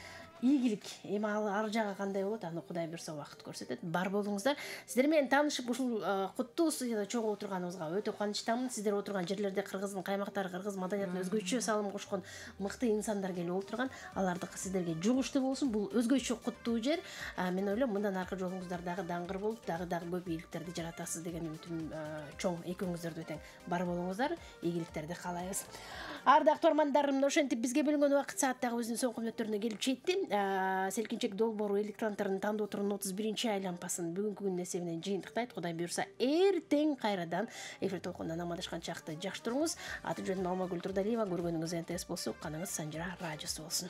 ийгилик, эми ар жагы кандай болот, аны Кудай буйрса убакыт көрсөтөт. Бар болуңуздар. Сиздер менен таанышып ушул куттуу студияда чогуу отурганыбызга өтө кубанычтамын. Сиздер отурган жерлерде кыргыздын каймактары, кыргыз маданиятына өзгөчө салым кошкон мыкты инсандар келип отурган. Алардыкы сиздерге жугуштуу болсун. Бул өзгөчө куттуу жер. Мен ойлойм, мындан аркы жолуңуздар дагы даңгыр болуп, дагы көп ийгиликтерди жаратасыз деген үмүтүм чоң. Экөөңүздөрдү тең бар болуңуздар, ийгиликтерди каалайбыз. Ардактуу угармандарым, ошентип бизге бөлүнгөн убакыт сааттагы өзүнүн соңку мүнөттөрүнө келип жетти. Селкинчек долбоору элдик таланттарын тандоо турунун 31 айланпасын бүгүнкү күндүн эсебинен жыйынтыктайт. Кудай буйрса эртең кайрадан эфир толкундан амандашкан чакта жакшы туруңуз. Аты жөнүм Алмагүл Турдалиева, көргөнүңүз НТС болсо, укканыңыз Санжыра радиосу болсун.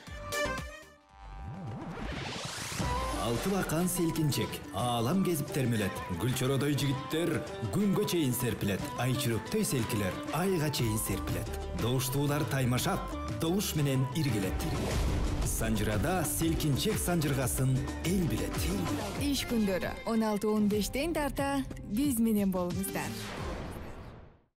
Алты бакан селкинчек, аалам кезип термелет. Гүлчородой жигиттер күнгө чейин серпилет. Ай чүрөктөй селкилер, айга чейин серпилет. Добуштуулар таймашат, добуш менен иргилет. Санжырада селкинчек санжыргасын эл билет. Иш күндөрү 16-15 тарта биз менен болуңуздар.